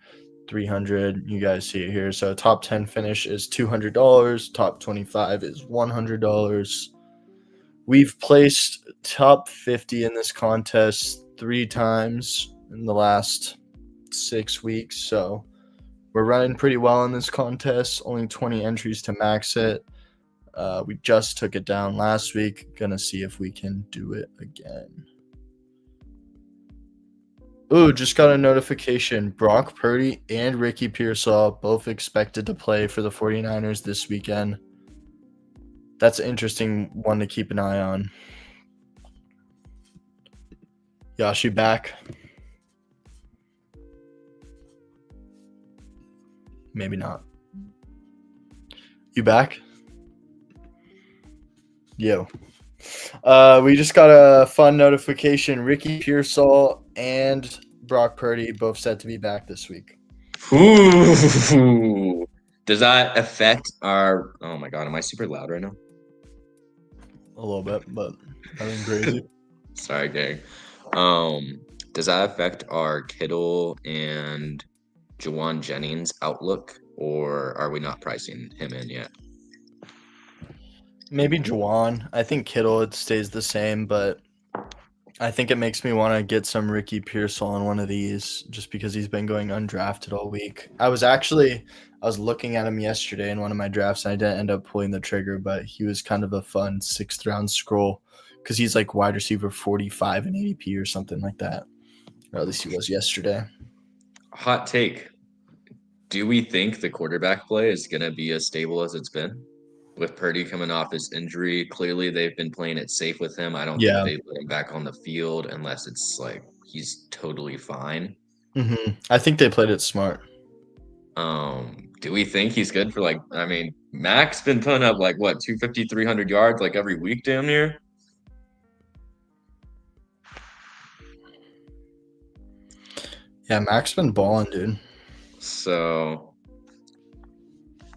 [SPEAKER 1] 300. You guys see it here. So top 10 finish is $200. Top 25 is $100. We've placed top 50 in this contest 3 times in the last 6 weeks. So we're running pretty well in this contest. Only 20 entries to max it. We just took it down last week. Gonna see if we can do it again. Ooh, just got a notification. Brock Purdy and Ricky Pearsall both expected to play for the 49ers this weekend. That's an interesting one to keep an eye on. Yosh, you back? Maybe not. You back? Yo. We just got a fun notification. Ricky Pearsall and Brock Purdy both set to be back this week.
[SPEAKER 2] Ooh. Does that affect our... Oh my god, am I super loud right now?
[SPEAKER 1] A little bit, but nothing crazy.
[SPEAKER 2] Sorry, gang. Does that affect our Kittle and Juwan Jennings outlook, or are we not pricing him in yet?
[SPEAKER 1] Maybe Juwan. I think Kittle, it stays the same, but I think it makes me want to get some Ricky Pearsall on one of these just because he's been going undrafted all week. I was looking at him yesterday in one of my drafts, and I didn't end up pulling the trigger, but he was kind of a fun 6th round scroll because he's like wide receiver 45 in ADP or something like that. Or at least he was yesterday.
[SPEAKER 2] Hot take. Do we think the quarterback play is going to be as stable as it's been? With Purdy coming off his injury, clearly they've been playing it safe with him. I don't think
[SPEAKER 1] Yeah.
[SPEAKER 2] they put him back on the field unless it's like he's totally fine.
[SPEAKER 1] I think they played it smart.
[SPEAKER 2] Do we think he's good for Mac's been putting up like what 250, 300 yards like every week damn near?
[SPEAKER 1] Yeah, Mac's been balling, dude.
[SPEAKER 2] So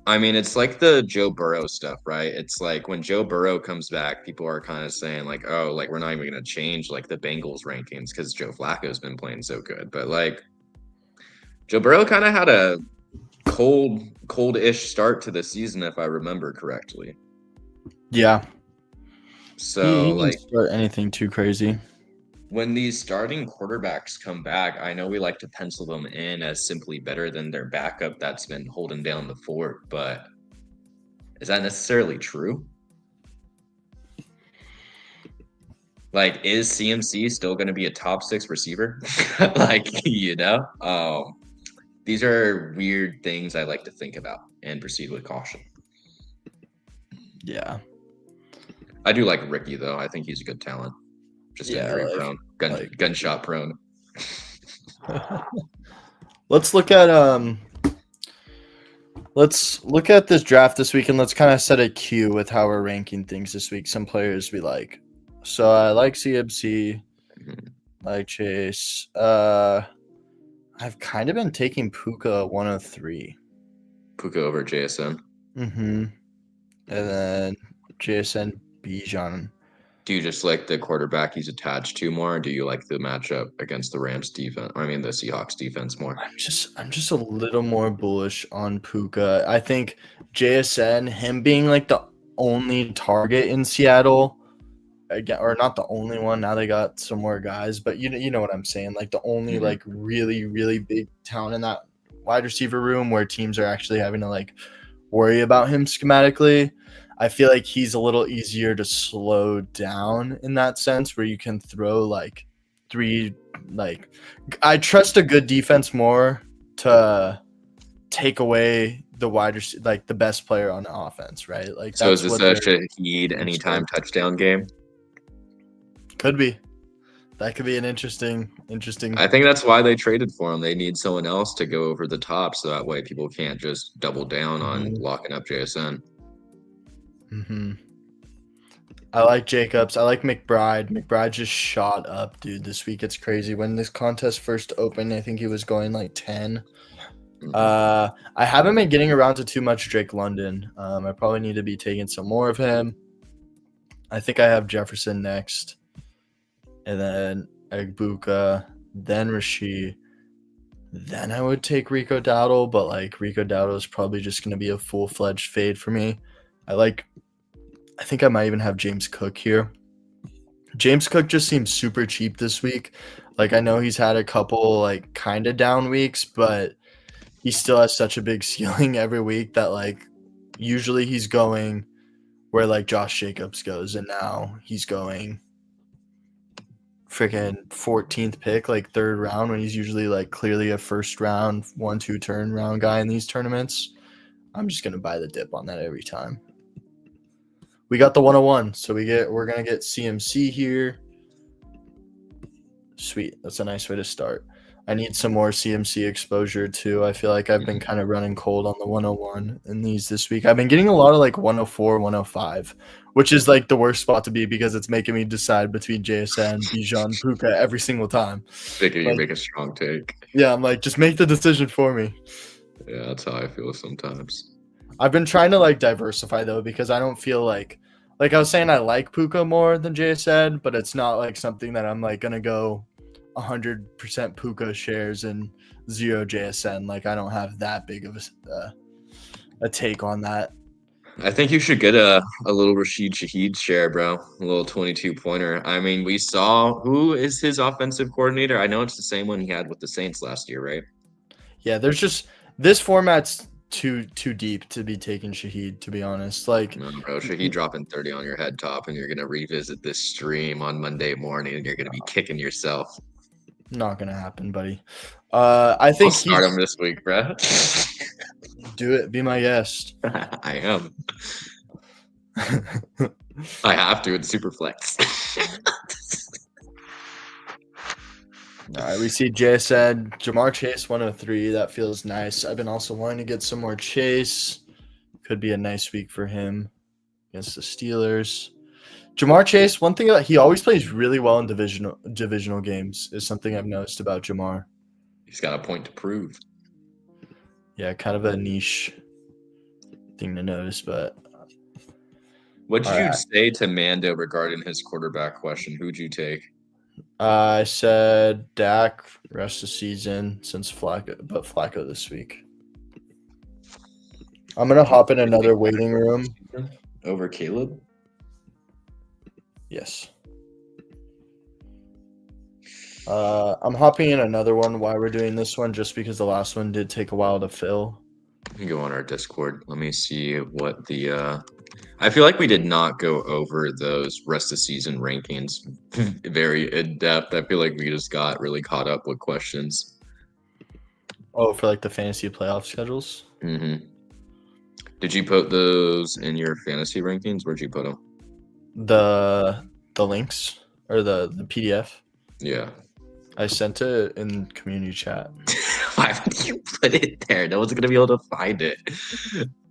[SPEAKER 2] I mean, it's like the Joe Burrow stuff, right? It's like when Joe Burrow comes back, people are kind of saying like, "Oh, like we're not even going to change like the Bengals rankings because Joe Flacco's been playing so good." But like Joe Burrow kind of had a cold-ish start to the season, if I remember correctly.
[SPEAKER 1] Yeah.
[SPEAKER 2] So
[SPEAKER 1] He didn't start anything too crazy.
[SPEAKER 2] When these starting quarterbacks come back, I know we like to pencil them in as simply better than their backup that's been holding down the fort, but is that necessarily true? Like, is CMC still going to be a top 6 receiver? These are weird things I like to think about and proceed with caution.
[SPEAKER 1] Yeah.
[SPEAKER 2] I do like Ricky, though. I think he's a good talent. Just injury prone, gunshot prone.
[SPEAKER 1] Let's look at this draft this week, and let's kind of set a cue with how we're ranking things this week. Some players we like. So I like CMC, like Chase. I've kind of been taking Puka 103.
[SPEAKER 2] Puka over JSN.
[SPEAKER 1] And then JSN Bijan.
[SPEAKER 2] Do you just like the quarterback he's attached to more, or do you like the matchup against the Rams defense? I mean, the Seahawks defense more.
[SPEAKER 1] I'm just a little more bullish on Puka. I think JSN, him being like the only target in Seattle, again, or not the only one. Now they got some more guys, but you know what I'm saying. Like the only like really really big talent in that wide receiver room where teams are actually having to like worry about him schematically. I feel like he's a little easier to slow down in that sense, where you can throw like three. Like I trust a good defense more to take away the like the best player on the offense, right? Like
[SPEAKER 2] so is this a Shaheed anytime touchdown game?
[SPEAKER 1] Could be. That could be an interesting.
[SPEAKER 2] I think that's why they traded for him. They need someone else to go over the top, so that way people can't just double down on locking up JSN.
[SPEAKER 1] I like Jacobs. I like McBride. McBride just shot up, dude. This week it's crazy. When this contest first opened, I think he was going like 10. I haven't been getting around to too much Drake London. I probably need to be taking some more of him. I think I have Jefferson next. And then Agbuka, then Rashid. Then I would take Rico Dowdle, but like Rico Dowdle is probably just going to be a full-fledged fade for me. I think I might even have James Cook here. James Cook just seems super cheap this week. Like I know he's had a couple like kind of down weeks, but he still has such a big ceiling every week that like usually he's going where like Josh Jacobs goes, and now he's going freaking 14th pick, like 3rd round, when he's usually like clearly a first round, 1-2 turn round guy in these tournaments. I'm just gonna buy the dip on that every time. We got the 101, so we're gonna get CMC here. Sweet, that's a nice way to start. I need some more CMC exposure too. I feel like I've been kind of running cold on the 101 in these this week. I've been getting a lot of like 104, 105, which is like the worst spot to be because it's making me decide between JSN, Bijan, Puka every single time.
[SPEAKER 2] You make a strong take.
[SPEAKER 1] Yeah, I'm like, just make the decision for me.
[SPEAKER 2] Yeah, that's how I feel sometimes.
[SPEAKER 1] I've been trying to like diversify though, because I don't feel like I was saying I like Puka more than JSN, but it's not like something that I'm like gonna go 100% Puka shares and 0 JSN. Like I don't have that big of a take on that.
[SPEAKER 2] I think you should get a little Rashid Shaheed share, bro. A little 22-pointer. I mean, we saw who is his offensive coordinator. I know it's the same one he had with the Saints last year, right?
[SPEAKER 1] Yeah, there's just this format's too deep to be taking Shaheed, to be honest. Like,
[SPEAKER 2] no, bro, Shaheed dropping 30 on your head top, and you're gonna revisit this stream on Monday morning, and you're gonna be kicking yourself.
[SPEAKER 1] Not gonna happen, buddy. I
[SPEAKER 2] I'll
[SPEAKER 1] think
[SPEAKER 2] start him this week, bro.
[SPEAKER 1] do it. Be my guest.
[SPEAKER 2] I am. I have to. It's super flex.
[SPEAKER 1] All right, we see Jay said Jamar Chase 103. That feels nice. I've been also wanting to get some more Chase. Could be a nice week for him against the Steelers. Jamar Chase, one thing about he always plays really well in divisional games is something I've noticed about Jamar.
[SPEAKER 2] He's got a point to prove.
[SPEAKER 1] Yeah, kind of a niche thing to notice, but
[SPEAKER 2] What did
[SPEAKER 1] all
[SPEAKER 2] you
[SPEAKER 1] right.
[SPEAKER 2] say to Mando regarding his quarterback question? Who'd you take?
[SPEAKER 1] I said Dak rest of season since Flacco this week. I'm gonna hop in another waiting room.
[SPEAKER 2] Over Caleb?
[SPEAKER 1] Yes. I'm hopping in another one while we're doing this one, just because the last one did take a while to fill.
[SPEAKER 2] Let me go on our Discord. Let me see what the I feel like we did not go over those rest of season rankings very in depth. I feel like we just got really caught up with questions.
[SPEAKER 1] Oh, for like the fantasy playoff schedules?
[SPEAKER 2] Mm-hmm. Did you put those in your fantasy rankings? Where'd you put them?
[SPEAKER 1] The links or the PDF?
[SPEAKER 2] Yeah.
[SPEAKER 1] I sent it in community chat.
[SPEAKER 2] Why would you put it there? No one's gonna be able to find it.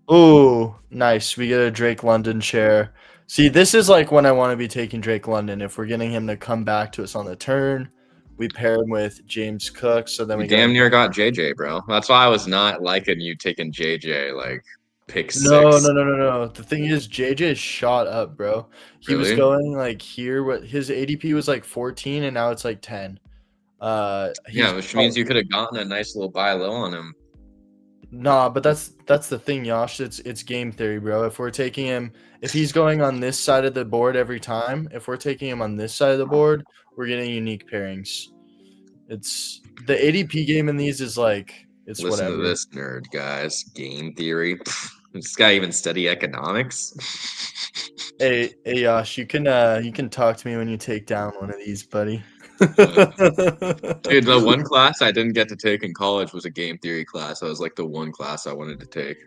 [SPEAKER 1] Oh, nice. We get a Drake London share. See, this is like when I want to be taking Drake London. If we're getting him to come back to us on the turn, we pair him with James Cook. So then
[SPEAKER 2] We
[SPEAKER 1] we
[SPEAKER 2] damn
[SPEAKER 1] got
[SPEAKER 2] near got JJ, bro. That's why I was not liking you taking JJ like pick
[SPEAKER 1] no.
[SPEAKER 2] 6.
[SPEAKER 1] The thing is, JJ shot up, bro. He was
[SPEAKER 2] Really?
[SPEAKER 1] going like here. What his ADP was like 14, and now it's like 10.
[SPEAKER 2] Yeah,
[SPEAKER 1] He's
[SPEAKER 2] which means you could have gotten a nice little buy low on him.
[SPEAKER 1] Nah, but that's the thing, Yosh. It's game theory, bro. If we're taking him, if he's going on this side of the board every time, if we're taking him on this side of the board, we're getting unique pairings. It's the ADP game in these is like it's
[SPEAKER 2] Listen to
[SPEAKER 1] whatever.
[SPEAKER 2] this nerd, guys. Game theory. Does this guy even study economics?
[SPEAKER 1] Hey, Yosh, you can talk to me when you take down one of these, buddy.
[SPEAKER 2] Dude, the one class I didn't get to take in college was a game theory class. That was like the one class I wanted to take.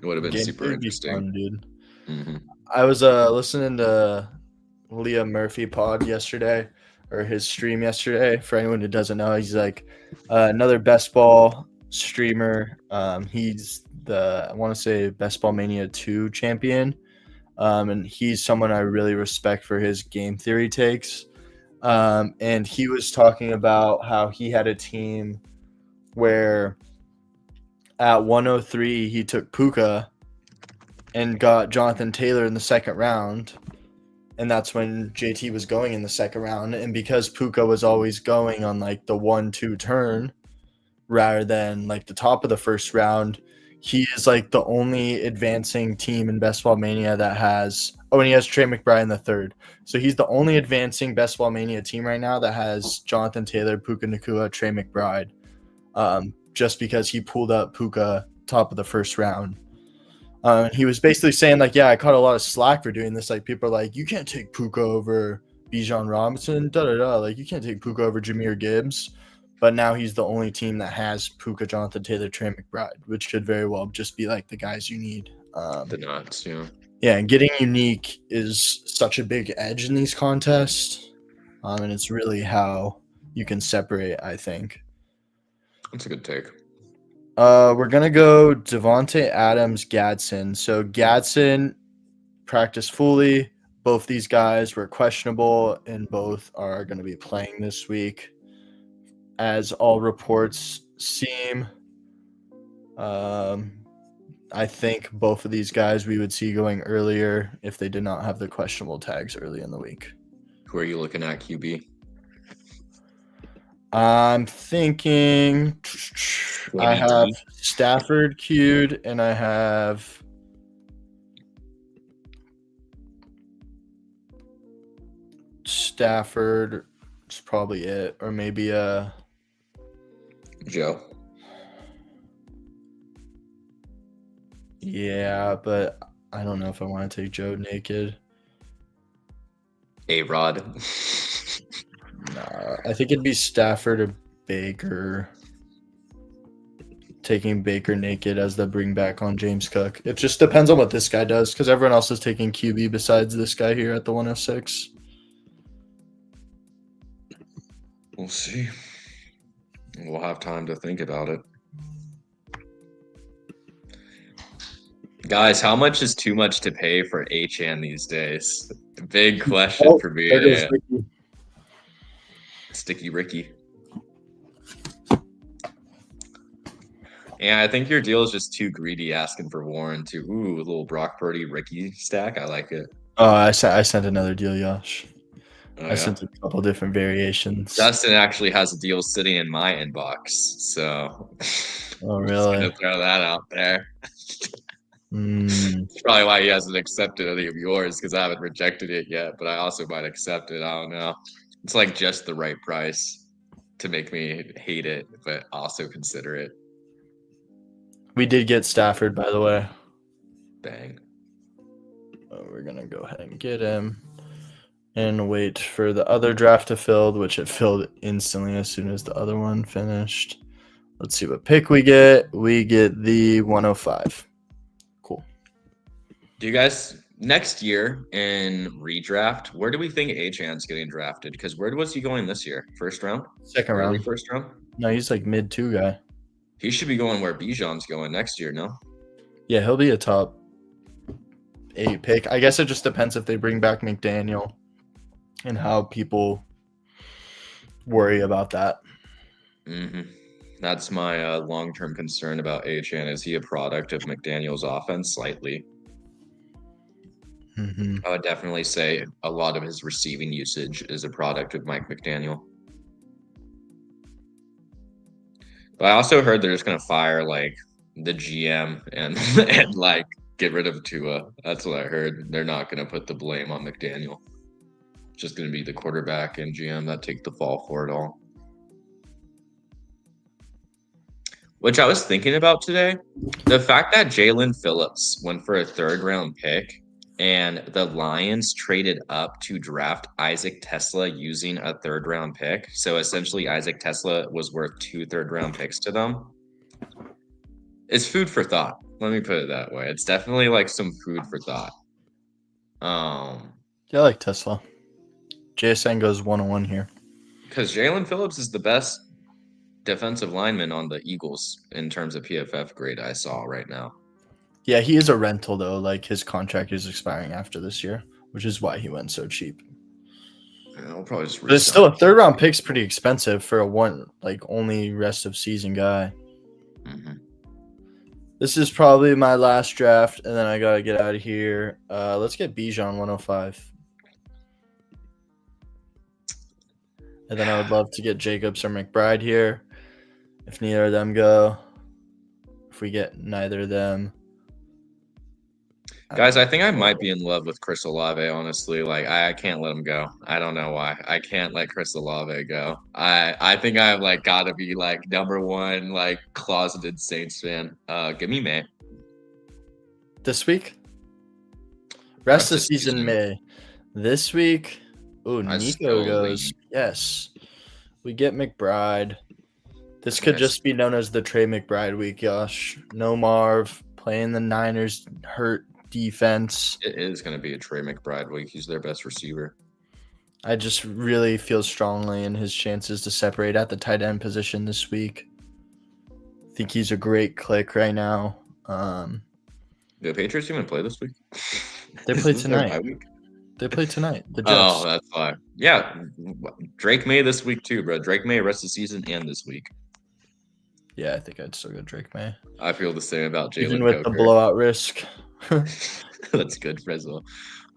[SPEAKER 2] It would have been
[SPEAKER 1] Game
[SPEAKER 2] super
[SPEAKER 1] theory would be
[SPEAKER 2] interesting.
[SPEAKER 1] fun, dude.
[SPEAKER 2] Mm-hmm.
[SPEAKER 1] I was listening to Leah Murphy pod yesterday, or his stream yesterday. For anyone who doesn't know, he's like another best ball streamer. He's the I want to say Best Ball Mania 2 champion, and he's someone I really respect for his game theory takes. And he was talking about how he had a team where at 103 he took Puka and got Jonathan Taylor in the second round. And that's when JT was going in the second round. And because Puka was always going on like the 1-2 turn rather than like the top of the first round, he is like the only advancing team in Best Ball Mania that has. Oh, and he has Trey McBride in the third. So he's the only advancing Best Ball Mania team right now that has Jonathan Taylor, Puka Nacua, Trey McBride. Just because he pulled up Puka top of the first round. He was basically saying, like, yeah, I caught a lot of slack for doing this. Like, people are like, you can't take Puka over Bijan Robinson, da-da-da. Like, you can't take Puka over Jahmyr Gibbs. But now he's the only team that has Puka, Jonathan Taylor, Trey McBride, which should very well just be, like, the guys you need.
[SPEAKER 2] The nuts, yeah.
[SPEAKER 1] Yeah, and getting unique is such a big edge in these contests. And it's really how you can separate, I think.
[SPEAKER 2] That's a good take.
[SPEAKER 1] We're gonna go Devontae Adams, Gadsden. So Gadsden practiced fully. Both these guys were questionable, and both are going to be playing this week, as all reports seem. I think both of these guys we would see going earlier if they did not have the questionable tags early in the week.
[SPEAKER 2] Who are you looking at, QB?
[SPEAKER 1] I'm thinking I have Stafford queued, and I have Stafford. It's probably it, or maybe
[SPEAKER 2] Joe.
[SPEAKER 1] Yeah, but I don't know if I want to take Joe naked.
[SPEAKER 2] A-Rod.
[SPEAKER 1] Nah, I think it'd be Stafford or Baker. Taking Baker naked as the bring back on James Cook. It just depends on what this guy does because everyone else is taking QB besides this guy here at the 106.
[SPEAKER 2] We'll see. We'll have time to think about it. Guys, how much is too much to pay for Achane these days? Big question for me. Sticky Ricky. Yeah, I think your deal is just too greedy asking for Warren too. Ooh, a little Brock Purdy Ricky stack. I like it.
[SPEAKER 1] I sent another deal, Josh.
[SPEAKER 2] Oh,
[SPEAKER 1] I sent a couple different variations.
[SPEAKER 2] Dustin actually has a deal sitting in my inbox, so
[SPEAKER 1] oh
[SPEAKER 2] I'm
[SPEAKER 1] really?
[SPEAKER 2] just gonna throw that out there. It's probably why he hasn't accepted any of yours because I haven't rejected it yet, but I also might accept it. I don't know. It's like just the right price to make me hate it, but also consider it.
[SPEAKER 1] We did get Stafford, by the way.
[SPEAKER 2] Bang.
[SPEAKER 1] We're going to go ahead and get him and wait for the other draft to fill, which it filled instantly as soon as the other one finished. Let's see what pick we get. We get the 105. Cool.
[SPEAKER 2] Do you guys next year in redraft, where do we think Achane's getting drafted? Because where was he going this year? First round?
[SPEAKER 1] Second
[SPEAKER 2] Early
[SPEAKER 1] round.
[SPEAKER 2] First round?
[SPEAKER 1] No, he's like mid 2 guy.
[SPEAKER 2] He should be going where Bijan's going next year, no?
[SPEAKER 1] Yeah, he'll be a top 8 pick. I guess it just depends if they bring back McDaniel and how people worry about that.
[SPEAKER 2] Mm-hmm. That's my long-term concern about Achane. Is he a product of McDaniel's offense? Slightly.
[SPEAKER 1] Mm-hmm.
[SPEAKER 2] I would definitely say a lot of his receiving usage is a product of Mike McDaniel. But I also heard they're just going to fire like the GM and and like get rid of Tua. That's what I heard. They're not going to put the blame on McDaniel. It's just going to be the quarterback and GM that take the fall for it all. Which I was thinking about today, the fact that Jalen Phillips went for a 3rd-round pick and the Lions traded up to draft Isaac Tesla using a 3rd-round pick. So essentially, Isaac Tesla was worth 2 3rd-round picks to them. It's food for thought. Let me put it that way. It's definitely like some food for thought.
[SPEAKER 1] Yeah, I like Tesla. JSN goes 101 here.
[SPEAKER 2] Because Jalen Phillips is the best defensive lineman on the Eagles in terms of PFF grade I saw right now.
[SPEAKER 1] Yeah, he is a rental though. Like his contract is expiring after this year, which is why he went so cheap.
[SPEAKER 2] Yeah, I'll probably just.
[SPEAKER 1] But it's still a 3rd-round pick's pretty expensive for a only rest of season guy.
[SPEAKER 2] Mm-hmm.
[SPEAKER 1] This is probably my last draft, and then I gotta get out of here. Let's get Bijan 105. And then I would love to get Jacobs or McBride here. If neither of them go. If we get neither of them.
[SPEAKER 2] Guys, I think I might be in love with Chris Olave, honestly. Like, I can't let him go. I don't know why. I can't let Chris Olave go. I think I've, like, got to be, like, #1, like, closeted Saints fan. Give me May.
[SPEAKER 1] This week? Rest of season May. This week, Nico goes. Yes. We get McBride. This could just be known as the Trey McBride week, Josh. No Marv. Playing the Niners hurt defense.
[SPEAKER 2] It is going to be a Trey McBride week. He's their best receiver.
[SPEAKER 1] I just really feel strongly in his chances to separate at the tight end position this week. I think he's a great click right now.
[SPEAKER 2] Do the Patriots even play this week?
[SPEAKER 1] They play tonight. They play tonight. The Jets.
[SPEAKER 2] Oh, that's why. Yeah, Drake May this week too, bro. Drake May rest of the season and this week.
[SPEAKER 1] Yeah, I think I'd still go Drake May.
[SPEAKER 2] I feel the same about Jalen.
[SPEAKER 1] Even with the blowout risk.
[SPEAKER 2] That's good, Frizzle.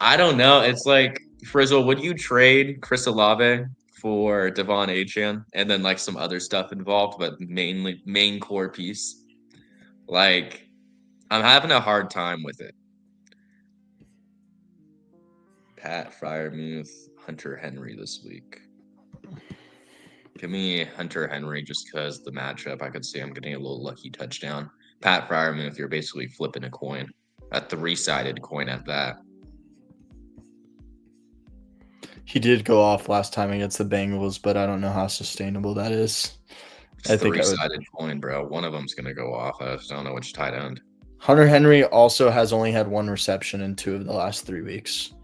[SPEAKER 2] I don't know. It's like, Frizzle, would you trade Chris Olave for Devon Achane and then like some other stuff involved, but main core piece? Like, I'm having a hard time with it. Pat Freiermuth, Hunter Henry this week. Give me Hunter Henry just because the matchup. I could see I'm getting a little lucky touchdown. Pat Freiermuth, you're basically flipping a coin. A 3-sided coin at that.
[SPEAKER 1] He did go off last time against the Bengals, but I don't know how sustainable that is.
[SPEAKER 2] It's
[SPEAKER 1] I think I would.
[SPEAKER 2] three-sided coin, bro. One of them's gonna go off. I just don't know which tight end.
[SPEAKER 1] Hunter Henry also has only had 1 reception in 2 of the last 3 weeks.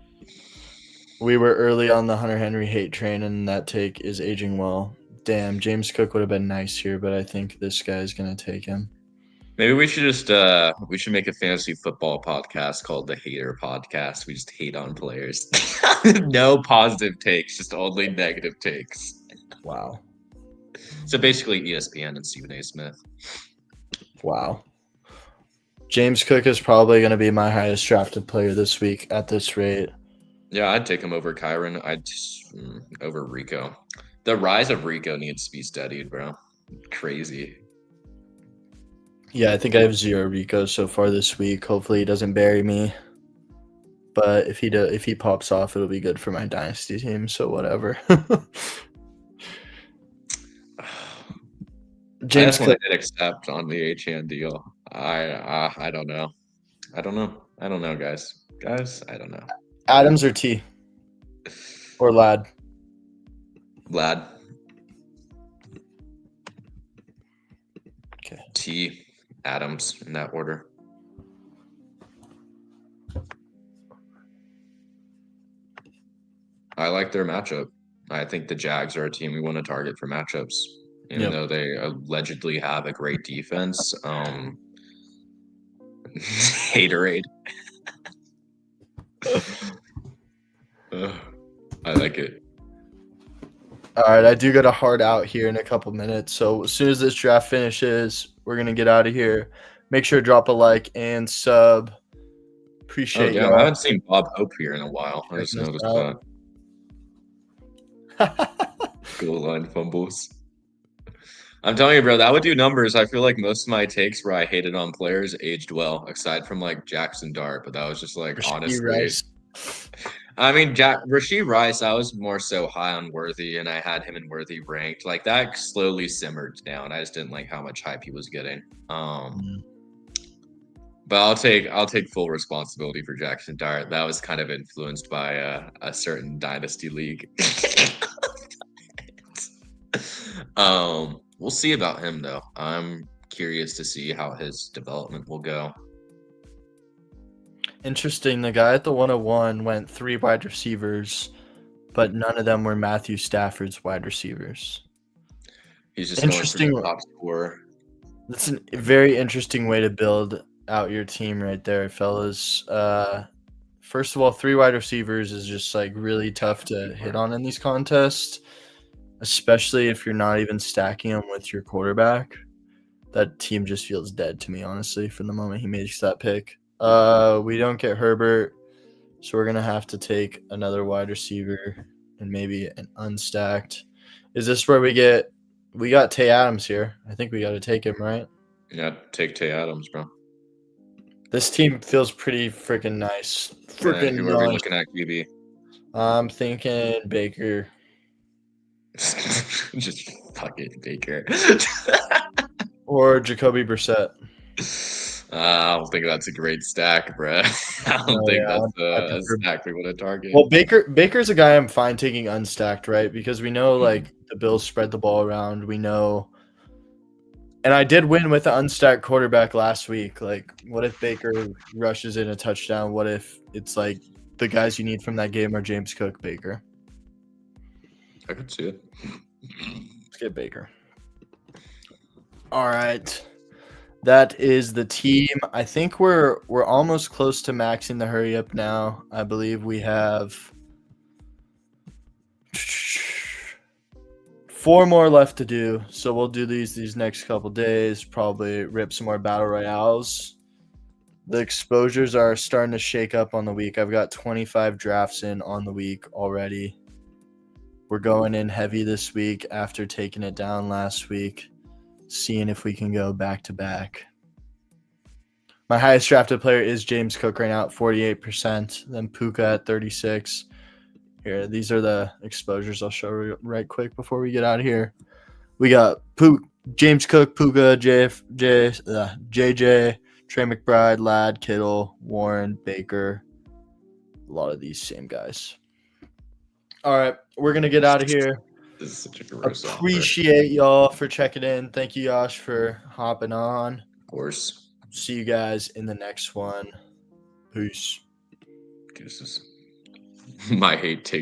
[SPEAKER 1] We were early on the Hunter Henry hate train, and that take is aging well. Damn, James Cook would have been nice here, but I think this guy's going to take him.
[SPEAKER 2] Maybe we should just we should make a fantasy football podcast called the Hater Podcast. We just hate on players. No positive takes, just only negative takes.
[SPEAKER 1] Wow.
[SPEAKER 2] So basically ESPN and Stephen A. Smith.
[SPEAKER 1] Wow. James Cook is probably going to be my highest drafted player this week at this rate.
[SPEAKER 2] Yeah, I'd take him over Kyron. Over Rico. The rise of Rico needs to be studied, bro. Crazy.
[SPEAKER 1] Yeah, I think I have 0 Rico so far this week. Hopefully he doesn't bury me. But if he pops off, it'll be good for my dynasty team, so whatever.
[SPEAKER 2] James Cook did accept on the H-hand deal. I don't know. I don't know, guys. I don't know.
[SPEAKER 1] Adams or T? Or Lad?
[SPEAKER 2] Lad.
[SPEAKER 1] Okay.
[SPEAKER 2] T, Adams, in that order. I like their matchup. I think the Jags are a team we want to target for matchups. Even though they allegedly have a great defense. Haterade. I like it.
[SPEAKER 1] All right, I do got a hard out here in a couple minutes. So as soon as this draft finishes, we're going to get out of here. Make sure to drop a like and sub. Appreciate you.
[SPEAKER 2] I haven't seen Bob Hope here in a while. I just noticed that. Goal line fumbles. I'm telling you, bro, that would do numbers. I feel like most of my takes where I hated on players aged well, aside from like Jackson Dart, but that was just like honestly.
[SPEAKER 1] Rice.
[SPEAKER 2] I mean, Rashee Rice, I was more so high on Worthy, and I had him in Worthy ranked. Like that slowly simmered down. I just didn't like how much hype he was getting. But I'll take full responsibility for Jackson Dart. That was kind of influenced by a certain dynasty league. We'll see about him though. I'm curious to see how his development will go.
[SPEAKER 1] Interesting. The guy at the 101 went 3 wide receivers, but none of them were Matthew Stafford's wide receivers.
[SPEAKER 2] He's just interesting going for the top scorer.
[SPEAKER 1] That's a very interesting way to build out your team right there, fellas. First of all, 3 wide receivers is just like really tough to hit on in these contests, especially if you're not even stacking them with your quarterback. That team just feels dead to me, honestly, from the moment he makes that pick. We don't get Herbert, so we're going to have to take another wide receiver and maybe an unstacked. Is this where we got Tay Adams here? I think we got to take him, right?
[SPEAKER 2] Yeah, take Tay Adams, bro.
[SPEAKER 1] This team feels pretty freaking nice.
[SPEAKER 2] Who are we looking at, QB?
[SPEAKER 1] I'm thinking Baker.
[SPEAKER 2] Just fucking Baker.
[SPEAKER 1] Or Jacoby Brissett.
[SPEAKER 2] I don't think that's a great stack, bro. I don't think that's a stack we want to target.
[SPEAKER 1] Well, Baker's a guy I'm fine taking unstacked, right? Because we know like the Bills spread the ball around. We know, and I did win with an unstacked quarterback last week. Like, what if Baker rushes in a touchdown? What if it's like the guys you need from that game are James Cook, Baker?
[SPEAKER 2] I could see it.
[SPEAKER 1] Let's get Baker. All right. That is the team. I think we're almost close to maxing the hurry up now. I believe we have 4 more left to do. So we'll do these next couple days, probably rip some more battle royales. The exposures are starting to shake up on the week. I've got 25 drafts in on the week already. We're going in heavy this week after taking it down last week. Seeing if we can go back to back. My highest drafted player is James Cook right now at 48%. Then Puka at 36%. Here, these are the exposures I'll show you right quick before we get out of here. We got James Cook, Puka, JJ, Trey McBride, Ladd, Kittle, Warren, Baker. A lot of these same guys. All right, we're gonna get out of here.
[SPEAKER 2] This is such a gross offer.
[SPEAKER 1] Appreciate y'all for checking in. Thank you, Josh, for hopping on.
[SPEAKER 2] Of course.
[SPEAKER 1] See you guys in the next one. Peace.
[SPEAKER 2] Kisses. My hate take.